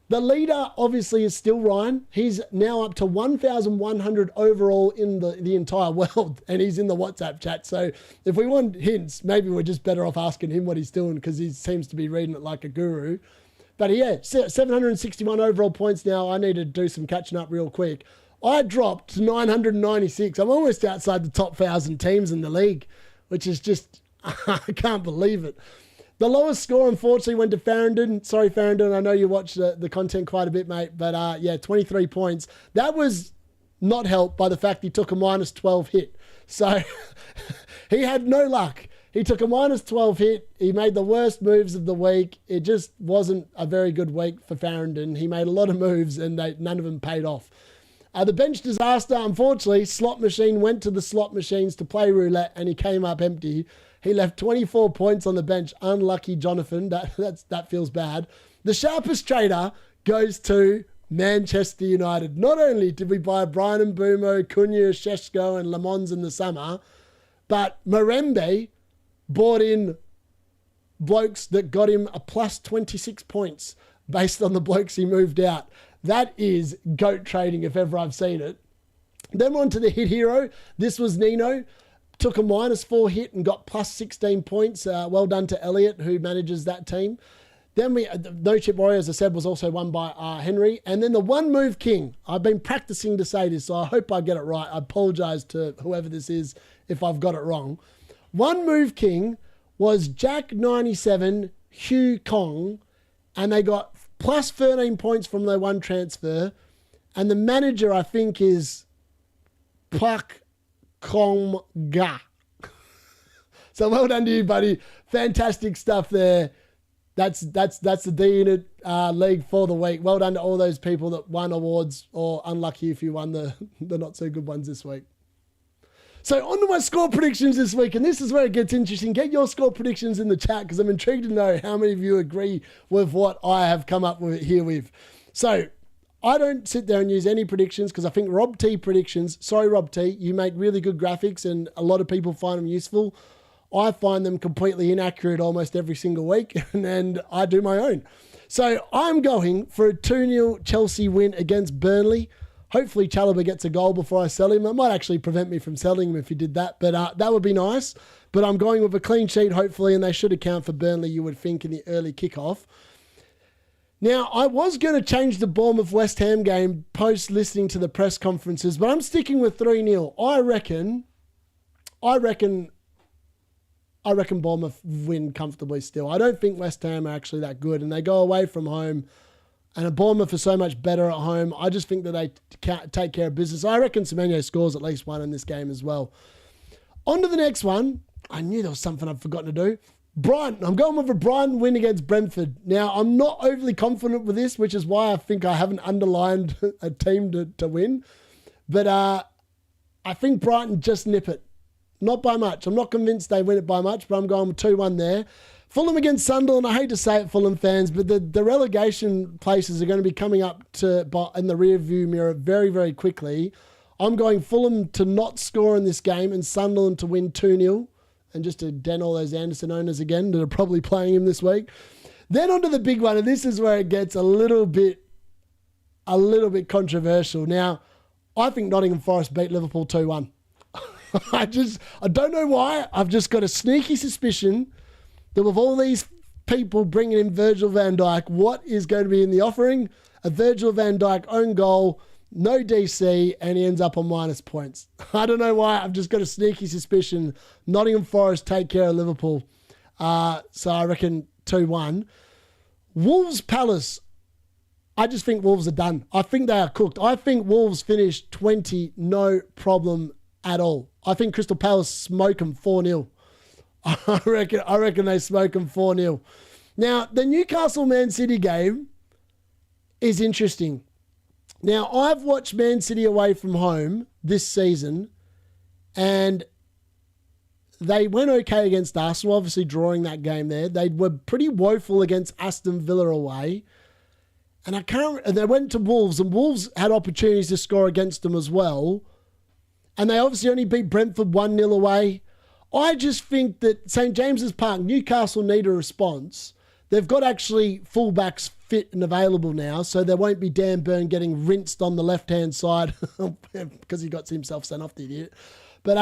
The leader obviously is still Ryan. He's now up to 1,100 overall in the entire world, and he's in the WhatsApp chat. So if we want hints, maybe we're just better off asking him what he's doing because he seems to be reading it like a guru. But yeah, 761 overall points now. I need to do some catching up real quick. I dropped to 996. I'm almost outside the top 1,000 teams in the league, which is just, I can't believe it. The lowest score, unfortunately, went to Farrington. Sorry, Farrington. I know you watch the content quite a bit, mate. But, yeah, 23 points. That was not helped by the fact he took a minus 12 hit. So, he had no luck. He took a minus 12 hit. He made the worst moves of the week. It just wasn't a very good week for Farrington. He made a lot of moves, and none of them paid off. The bench disaster, unfortunately, slot machine went to the slot machines to play roulette, and he came up empty. He left 24 points on the bench. Unlucky Jonathan. That feels bad. The sharpest trader goes to Manchester United. Not only did we buy Brian Mbeumo, Cunha, Sheshko and Lamons in the summer, but Marembe bought in blokes that got him a plus 26 points based on the blokes he moved out. That is GOAT trading if ever I've seen it. Then we're on to the hit hero. This was Nino. Took a -4 hit and got plus 16 points. Well done to Elliot, who manages that team. Then No Chip Warrior, as I said, was also won by Henry. And then the One Move King. I've been practicing to say this, so I hope I get it right. I apologize to whoever this is if I've got it wrong. One Move King was Jack97, Hugh Kong, and they got plus 13 points from their one transfer. And the manager, I think, is Puck Kong Ga. So well done to you, buddy. Fantastic stuff there. That's the D-Unit league for the week. Well done to all those people that won awards, or unlucky if you won the not so good ones this week. So on to my score predictions this week, and this is where it gets interesting. Get your score predictions in the chat because I'm intrigued to know how many of you agree with what I have come up with here with. So I don't sit there and use any predictions because I think Rob T predictions, sorry Rob T, you make really good graphics and a lot of people find them useful. I find them completely inaccurate almost every single week, and I do my own. So I'm going for a 2-0 Chelsea win against Burnley. Hopefully Chalobah gets a goal before I sell him. It might actually prevent me from selling him if he did that, but that would be nice. But I'm going with a clean sheet, hopefully, and they should account for Burnley, you would think, in the early kickoff. Now, I was going to change the Bournemouth-West Ham game post listening to the press conferences, but I'm sticking with 3-0. I reckon Bournemouth win comfortably still. I don't think West Ham are actually that good, and they go away from home, and Bournemouth are so much better at home. I just think that they can't take care of business. I reckon Semenyo scores at least one in this game as well. On to the next one. I knew there was something I'd forgotten to do. Brighton. I'm going with a Brighton win against Brentford. Now, I'm not overly confident with this, which is why I think I haven't underlined a team to win. But I think Brighton just nip it. Not by much. I'm not convinced they win it by much, but I'm going with 2-1 there. Fulham against Sunderland. I hate to say it, Fulham fans, but the relegation places are going to be coming up in the rear view mirror very, very quickly. I'm going Fulham to not score in this game and Sunderland to win 2-0. And just to den all those Anderson owners again that are probably playing him this week. Then on to the big one, and this is where it gets a little bit controversial. Now, I think Nottingham Forest beat Liverpool 2-1. I don't know why. I've just got a sneaky suspicion that with all these people bringing in Virgil van Dijk, what is going to be in the offering? A Virgil van Dijk own goal, no DC, and he ends up on minus points. I don't know why. I've just got a sneaky suspicion Nottingham Forest take care of Liverpool. So I reckon 2-1. Wolves Palace. I just think Wolves are done. I think they are cooked. I think Wolves finish 20, no problem at all. I think Crystal Palace smoke them 4-0. I reckon they smoke them 4-0. Now, the Newcastle-Man City game is interesting. Now, I've watched Man City away from home this season, and they went okay against Arsenal, obviously drawing that game there. They were pretty woeful against Aston Villa away. And they went to Wolves, and Wolves had opportunities to score against them as well. And they obviously only beat Brentford 1-0 away. I just think that St. James's Park, Newcastle need a response. They've got actually fullbacks fit and available now, so there won't be Dan Burn getting rinsed on the left-hand side because he got himself sent off, the idiot. But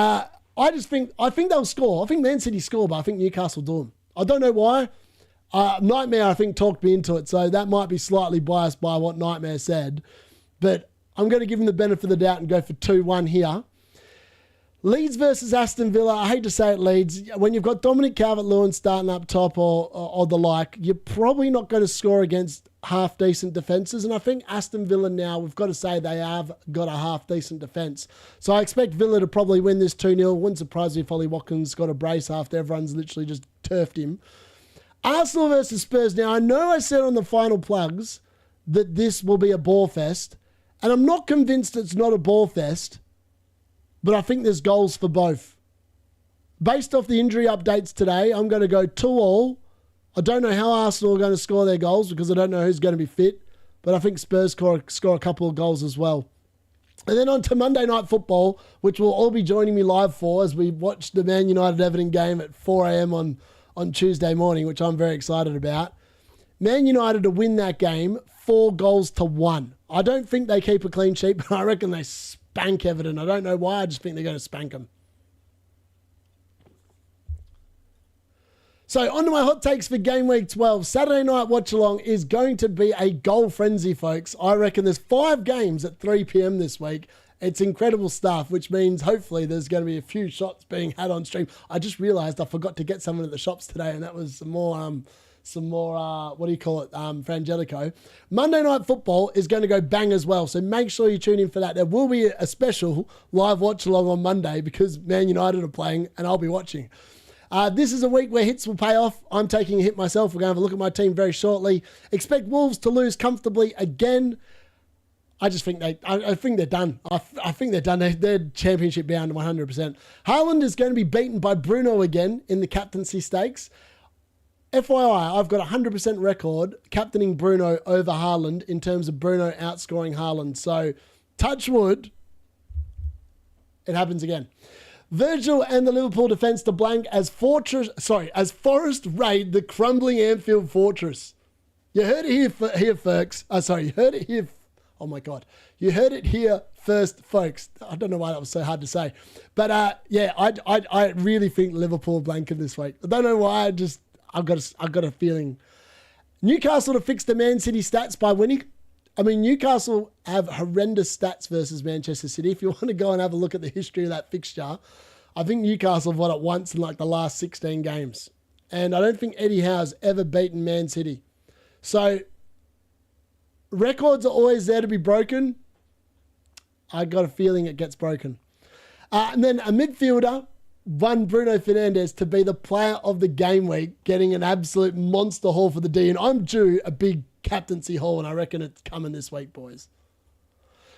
I think they'll score. I think Man City score, but I think Newcastle do them. I don't know why. Nightmare, I think, talked me into it, so that might be slightly biased by what Nightmare said. But I'm going to give him the benefit of the doubt and go for 2-1 here. Leeds versus Aston Villa. I hate to say it, Leeds. When you've got Dominic Calvert-Lewin starting up top or the like, you're probably not going to score against half-decent defences. And I think Aston Villa now, we've got to say they have got a half-decent defence. So I expect Villa to probably win this 2-0. Wouldn't surprise me if Ollie Watkins got a brace after everyone's literally just turfed him. Arsenal versus Spurs. Now, I know I said on the final plugs that this will be a ball fest. And I'm not convinced it's not a ball fest. But I think there's goals for both. Based off the injury updates today, I'm going to go 2-2. I don't know how Arsenal are going to score their goals because I don't know who's going to be fit. But I think Spurs score a couple of goals as well. And then on to Monday Night Football, which will all be joining me live for as we watch the Man United-Everton game at 4 a.m. on Tuesday morning, which I'm very excited about. Man United to win that game 4-1. I don't think they keep a clean sheet, but I reckon they spank Everton. I don't know why. I just think they're going to spank them. So on to my hot takes for game week 12. Saturday night watch along is going to be a goal frenzy, folks. I reckon there's 5 games at 3 p.m. this week. It's incredible stuff, which means hopefully there's going to be a few shots being had on stream. I just realized I forgot to get someone at the shops today, and that was some more what do you call it, Frangelico. Monday Night Football is going to go bang as well, so make sure you tune in for that. There will be a special live watch along on Monday because Man United are playing, and I'll be watching. This is a week where hits will pay off. I'm taking a hit myself. We're going to have a look at my team very shortly. Expect Wolves to lose comfortably again. I think they're done. I think they're done. They're championship bound 100%. Haaland is going to be beaten by Bruno again in the captaincy stakes. FYI, I've got a 100% record captaining Bruno over Haaland in terms of Bruno outscoring Haaland. So, touch wood, it happens again. Virgil and the Liverpool defence to blank as Forest raid the crumbling Anfield fortress. You heard it here folks. You heard it here. Oh my God. You heard it here first, folks. I don't know why that was so hard to say. But I really think Liverpool blanking this week. I don't know why. I've got a feeling. Newcastle to fix the Man City stats by winning. I mean, Newcastle have horrendous stats versus Manchester City. If you want to go and have a look at the history of that fixture, I think Newcastle have won it once in like the last 16 games. And I don't think Eddie Howe's ever beaten Man City. So, records are always there to be broken. I got a feeling it gets broken. And then a midfielder, one Bruno Fernandes to be the player of the game week, getting an absolute monster haul for the D. And I'm due a big captaincy haul, and I reckon it's coming this week, boys.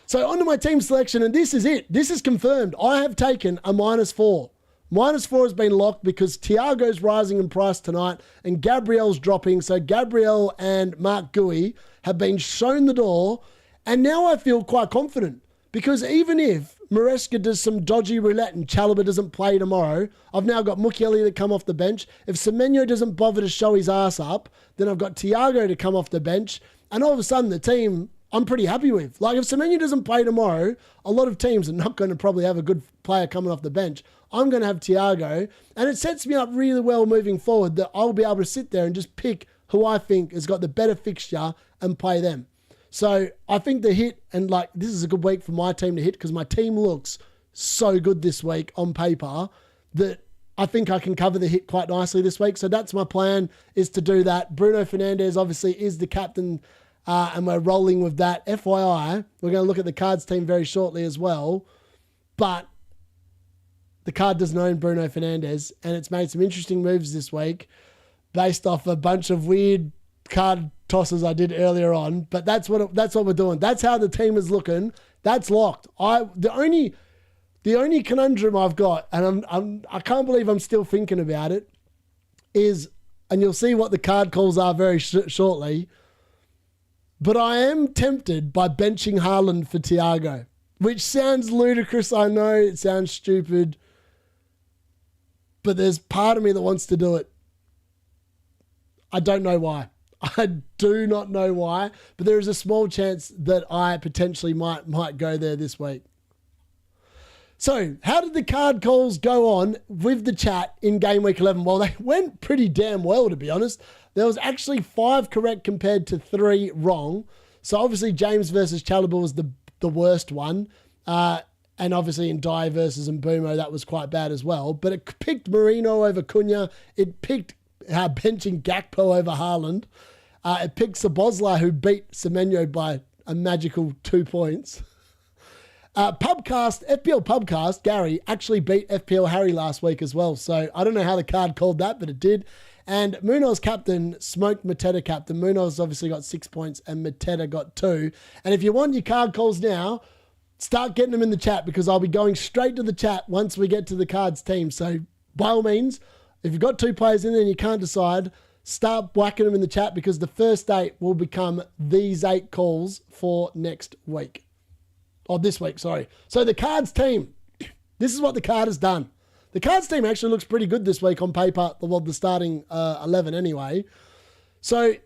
So on to my team selection, and this is it. This is confirmed. I have taken a -4. -4 has been locked because Thiago's rising in price tonight and Gabriel's dropping. So Gabriel and Mark Gui have been shown the door, and now I feel quite confident because even if Maresca does some dodgy roulette and Chalobah doesn't play tomorrow, I've now got Mukiele to come off the bench. If Semenyo doesn't bother to show his ass up, then I've got Thiago to come off the bench. And all of a sudden, the team I'm pretty happy with. Like, if Semenyo doesn't play tomorrow, a lot of teams are not going to probably have a good player coming off the bench. I'm going to have Thiago. And it sets me up really well moving forward that I'll be able to sit there and just pick who I think has got the better fixture and play them. So I think the hit, and like this is a good week for my team to hit because my team looks so good this week on paper that I think I can cover the hit quite nicely this week. So that's my plan, is to do that. Bruno Fernandes obviously is the captain, and we're rolling with that. FYI, we're going to look at the cards team very shortly as well. But the card doesn't own Bruno Fernandes, and it's made some interesting moves this week based off a bunch of weird card tosses I did earlier on. But that's what we're doing. That's how the team is looking. That's locked. The only conundrum I've got, and I can't believe I'm still thinking about it, is, and you'll see what the card calls are very shortly, but I am tempted by benching Haaland for Thiago, which sounds ludicrous. I know it sounds stupid, but there's part of me that wants to do it. I don't know why. I do not know why, but there is a small chance that I potentially might go there this week. So, how did the card calls go on with the chat in game week 11? Well, they went pretty damn well, to be honest. There was actually 5 correct compared to 3 wrong. So, obviously, James versus Chalobah was the worst one. And obviously, in Dye versus Mbumo, that was quite bad as well. But it picked Marino over Cunha. It picked benching Gakpo over Haaland. It picked Szoboszlai, who beat Semenyo by a magical 2 points. FPL Pubcast, Gary, actually beat FPL Harry last week as well. So I don't know how the card called that, but it did. And Munoz captain smoked Mateta captain. Munoz obviously got 6 points and Mateta got 2. And if you want your card calls now, start getting them in the chat because I'll be going straight to the chat once we get to the cards team. So by all means, if you've got 2 players in there and you can't decide, start whacking them in the chat because the first 8 will become these 8 calls for next week. Oh, this week, sorry. So the cards team, this is what the card has done. The cards team actually looks pretty good this week on paper, well, the starting 11 anyway. So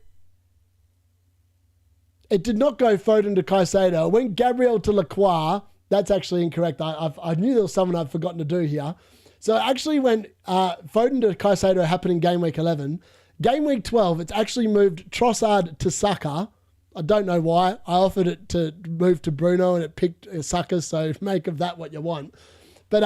it did not go Foden to Caicedo. It went Gabriel to Lacroix, That's actually incorrect. I knew there was someone I'd forgotten to do here. So actually when Foden to Caicedo happened in game week 11, game week 12, it's actually moved Trossard to Saka. I don't know why. I offered it to move to Bruno and it picked Saka, so make of that what you want. But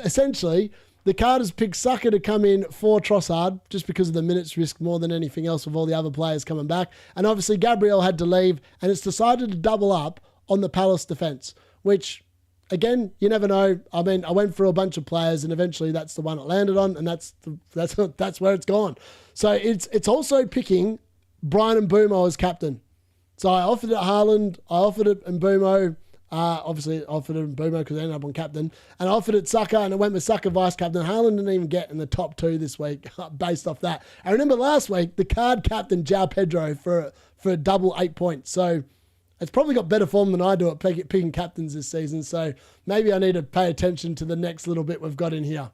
essentially, the card has picked Saka to come in for Trossard just because of the minutes risk more than anything else with all the other players coming back. And obviously Gabriel had to leave and it's decided to double up on the Palace defence, which... Again, you never know. I mean, I went through a bunch of players, and eventually that's the one it landed on, and that's where it's gone. So it's also picking Brian Mbeumo as captain. So I offered it Haaland, I offered it Mbeumo. Obviously, I offered it Mbeumo because I ended up on captain, and I offered it Saka, and I went with Saka vice captain. Haaland didn't even get in the top 2 this week based off that. I remember last week the card captain João Pedro for a double 8 points. So. It's probably got better form than I do at picking captains this season, so maybe I need to pay attention to the next little bit we've got in here.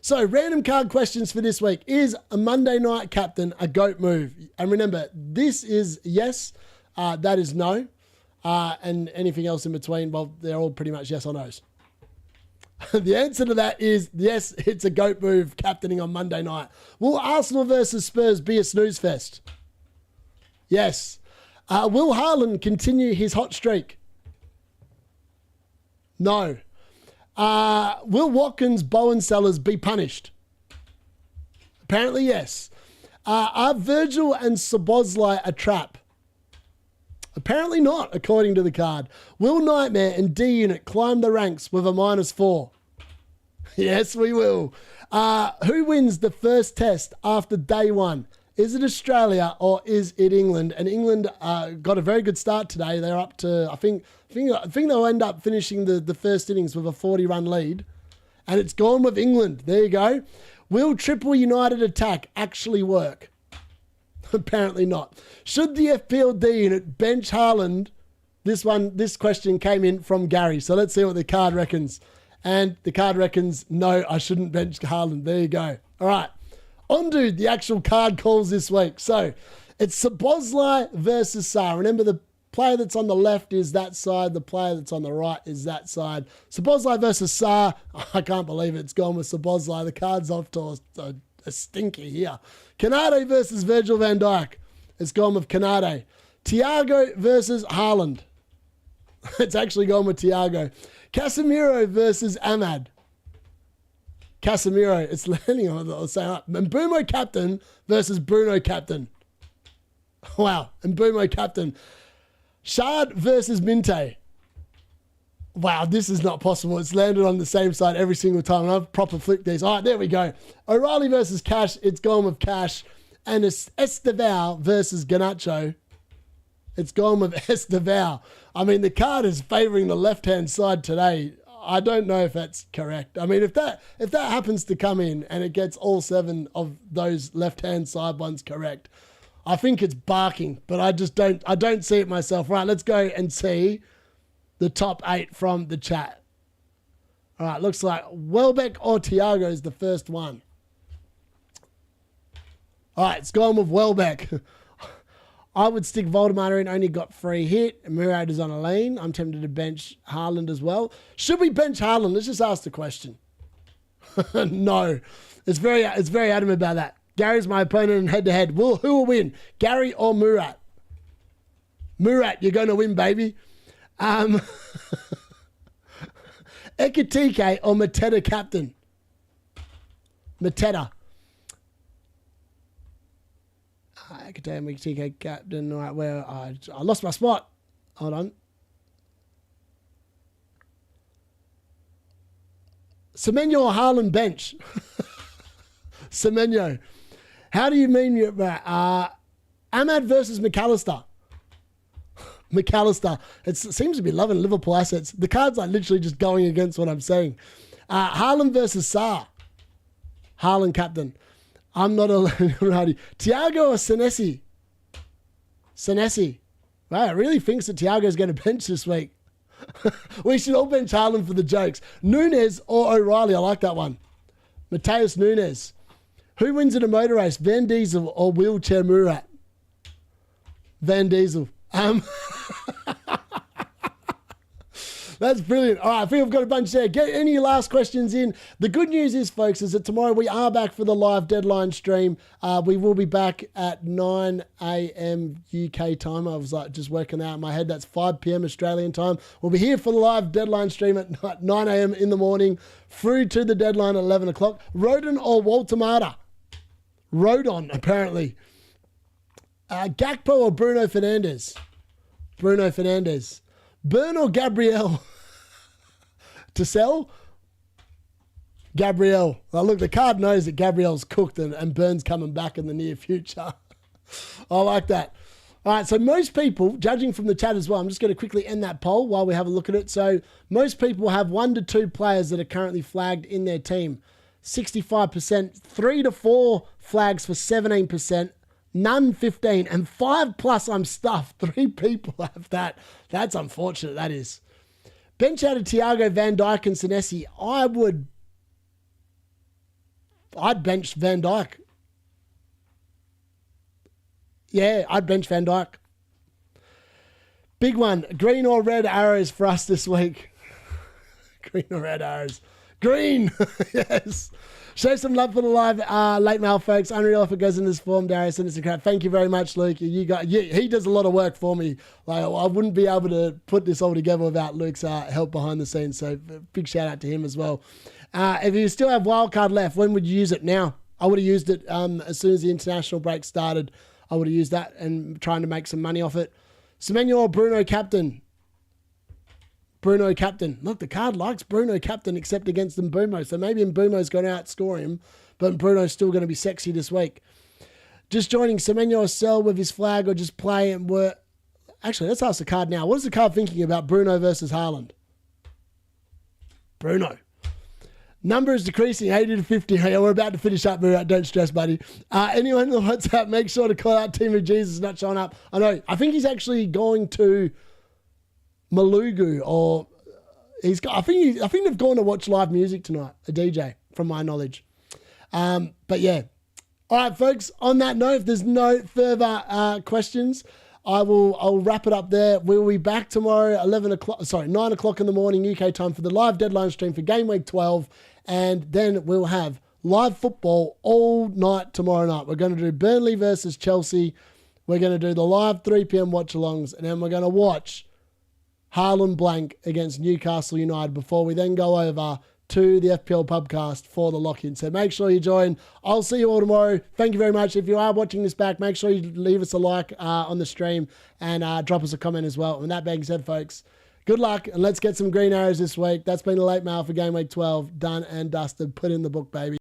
So, random card questions for this week. Is a Monday night captain a GOAT move? And remember, this is yes, that is no, and anything else in between, well, they're all pretty much yes or no's. The answer to that is yes, it's a GOAT move, captaining on Monday night. Will Arsenal versus Spurs be a snooze fest? Yes. Will Haaland continue his hot streak? No. Will Watkins, Bowen Sellers be punished? Apparently, yes. Are Virgil and Szoboszlai a trap? Apparently not, according to the card. Will Nightmare and D-Unit climb the ranks with a -4? Yes, we will. Who wins the first test after day 1? Is it Australia or is it England? And England got a very good start today. They're up to, I think they'll end up finishing the first innings with a 40-run lead. And it's gone with England. There you go. Will triple United attack actually work? Apparently not. Should the FPL D-Unit bench Haaland? This question came in from Gary. So let's see what the card reckons. And the card reckons, no, I shouldn't bench Haaland. There you go. All right. On to the actual card calls this week. So it's Szoboszlai versus Sarr. Remember, the player that's on the left is that side. The player that's on the right is that side. Szoboszlai versus Sarr. I can't believe it. It's gone with Szoboszlai. The card's off to a stinker here. Canade versus Virgil van Dijk. It's gone with Canade. Thiago versus Haaland. It's actually gone with Thiago. Casemiro versus Ahmad. Casemiro, it's landing on the same. Mbeumo captain versus Bruno captain. Wow, Mbeumo captain. Shard versus Minte. Wow, this is not possible. It's landed on the same side every single time, and I've proper flipped these. All right, there we go. O'Reilly versus Cash. It's gone with Cash. And it's Estevao versus Garnacho. It's gone with Estevao. I mean, the card is favouring the left-hand side today. I don't know if that's correct. I mean, if that happens to come in and it gets all 7 of those left-hand side ones correct, I think it's barking, but I don't see it myself. Right, let's go and see the top 8 from the chat. All right, looks like Welbeck or Thiago is the first one. All right, it's gone with Welbeck. I would stick Voldemar in, only got free hit. Murad is on a lean. I'm tempted to bench Haaland as well. Should we bench Haaland? Let's just ask the question. No. It's very adamant about that. Gary's my opponent in head-to-head. Who will win? Gary or Murat? Murat, you're going to win, baby. Ekitike or Mateta captain? Mateta. Ekitike captain. All right, where I lost my spot. Hold on. Semenyo or Haaland bench? Semenyo. How do you mean you're Ahmad versus McAllister? McAllister. It seems to be loving Liverpool assets. The card's like literally just going against what I'm saying. Haaland versus Sarr. Haaland captain. I'm not a righty. Thiago or Senesi? Senesi. Wow, it really thinks that Thiago's going to bench this week. We should all bench Haaland for the jokes. Nunes or O'Reilly? I like that one. Mateus Nunes. Who wins in a motor race? Van Diesel or Wheelchair Murat? Van Diesel. That's brilliant. All right, I think I've got a bunch there. Get any last questions in. The good news is, folks, is that tomorrow we are back for the live deadline stream. We will be back at 9 a.m. UK time. I was like just working out in my head. That's 5 p.m. Australian time. We'll be here for the live deadline stream at 9 a.m. in the morning through to the deadline at 11 o'clock. Rodon or Walter Mata? Rodon, apparently. Gakpo or Bruno Fernandes? Bruno Fernandes. Burn or Gabriel? To sell? Gabriel. Well, look, the card knows that Gabriel's cooked and Burn's coming back in the near future. I like that. All right, so most people, judging from the chat as well, I'm just going to quickly end that poll while we have a look at it. So most people have 1 to 2 players that are currently flagged in their team. 65%, 3 to 4 flags for 17%, none 15, and 5 plus I'm stuffed. 3 people have that. That's unfortunate, that is. Bench out of Thiago, Van Dijk and Senesi. I'd bench Van Dijk. Yeah, I'd bench Van Dijk. Big one. Green or red arrows for us this week? Green or red arrows? Green! Yes. Show some love for the live late mail, folks. Unreal if it goes in this form, Darius, and it's a crap. Thank you very much, Luke. He does a lot of work for me. Like, I wouldn't be able to put this all together without Luke's help behind the scenes. So big shout out to him as well. If you still have wildcard left, when would you use it? Now. I would have used it as soon as the international break started. I would have used that and trying to make some money off it. Semenyo or Bruno captain? Bruno captain. Look, the card likes Bruno captain except against Mbumo. So maybe Mbumo's going to outscore him, but Bruno's still going to be sexy this week. Just joining Semenyo or sell with his flag or just play and work. Actually, let's ask the card now. What is the card thinking about Bruno versus Haaland? Bruno. Number is decreasing, 80 to 50. Hey, we're about to finish up. Don't stress, buddy. Anyone in the WhatsApp, make sure to call out Team of Jesus not showing up. I know. I think he's actually going to Malugu, or I think they've gone to watch live music tonight, a DJ, from my knowledge. But yeah. All right, folks, on that note, if there's no further questions, I'll wrap it up there. We'll be back tomorrow, 9 o'clock in the morning, UK time, for the live deadline stream for Game Week 12. And then we'll have live football all night tomorrow night. We're going to do Burnley versus Chelsea. We're going to do the live 3 p.m. watch-alongs. And then we're going to watch Haaland blank against Newcastle United before we then go over to the FPL Pubcast for the lock-in. So make sure you join. I'll see you all tomorrow. Thank you very much. If you are watching this back, make sure you leave us a like on the stream and drop us a comment as well. And that being said, folks, good luck and let's get some green arrows this week. That's been the late mail for Game Week 12. Done and dusted. Put in the book, baby.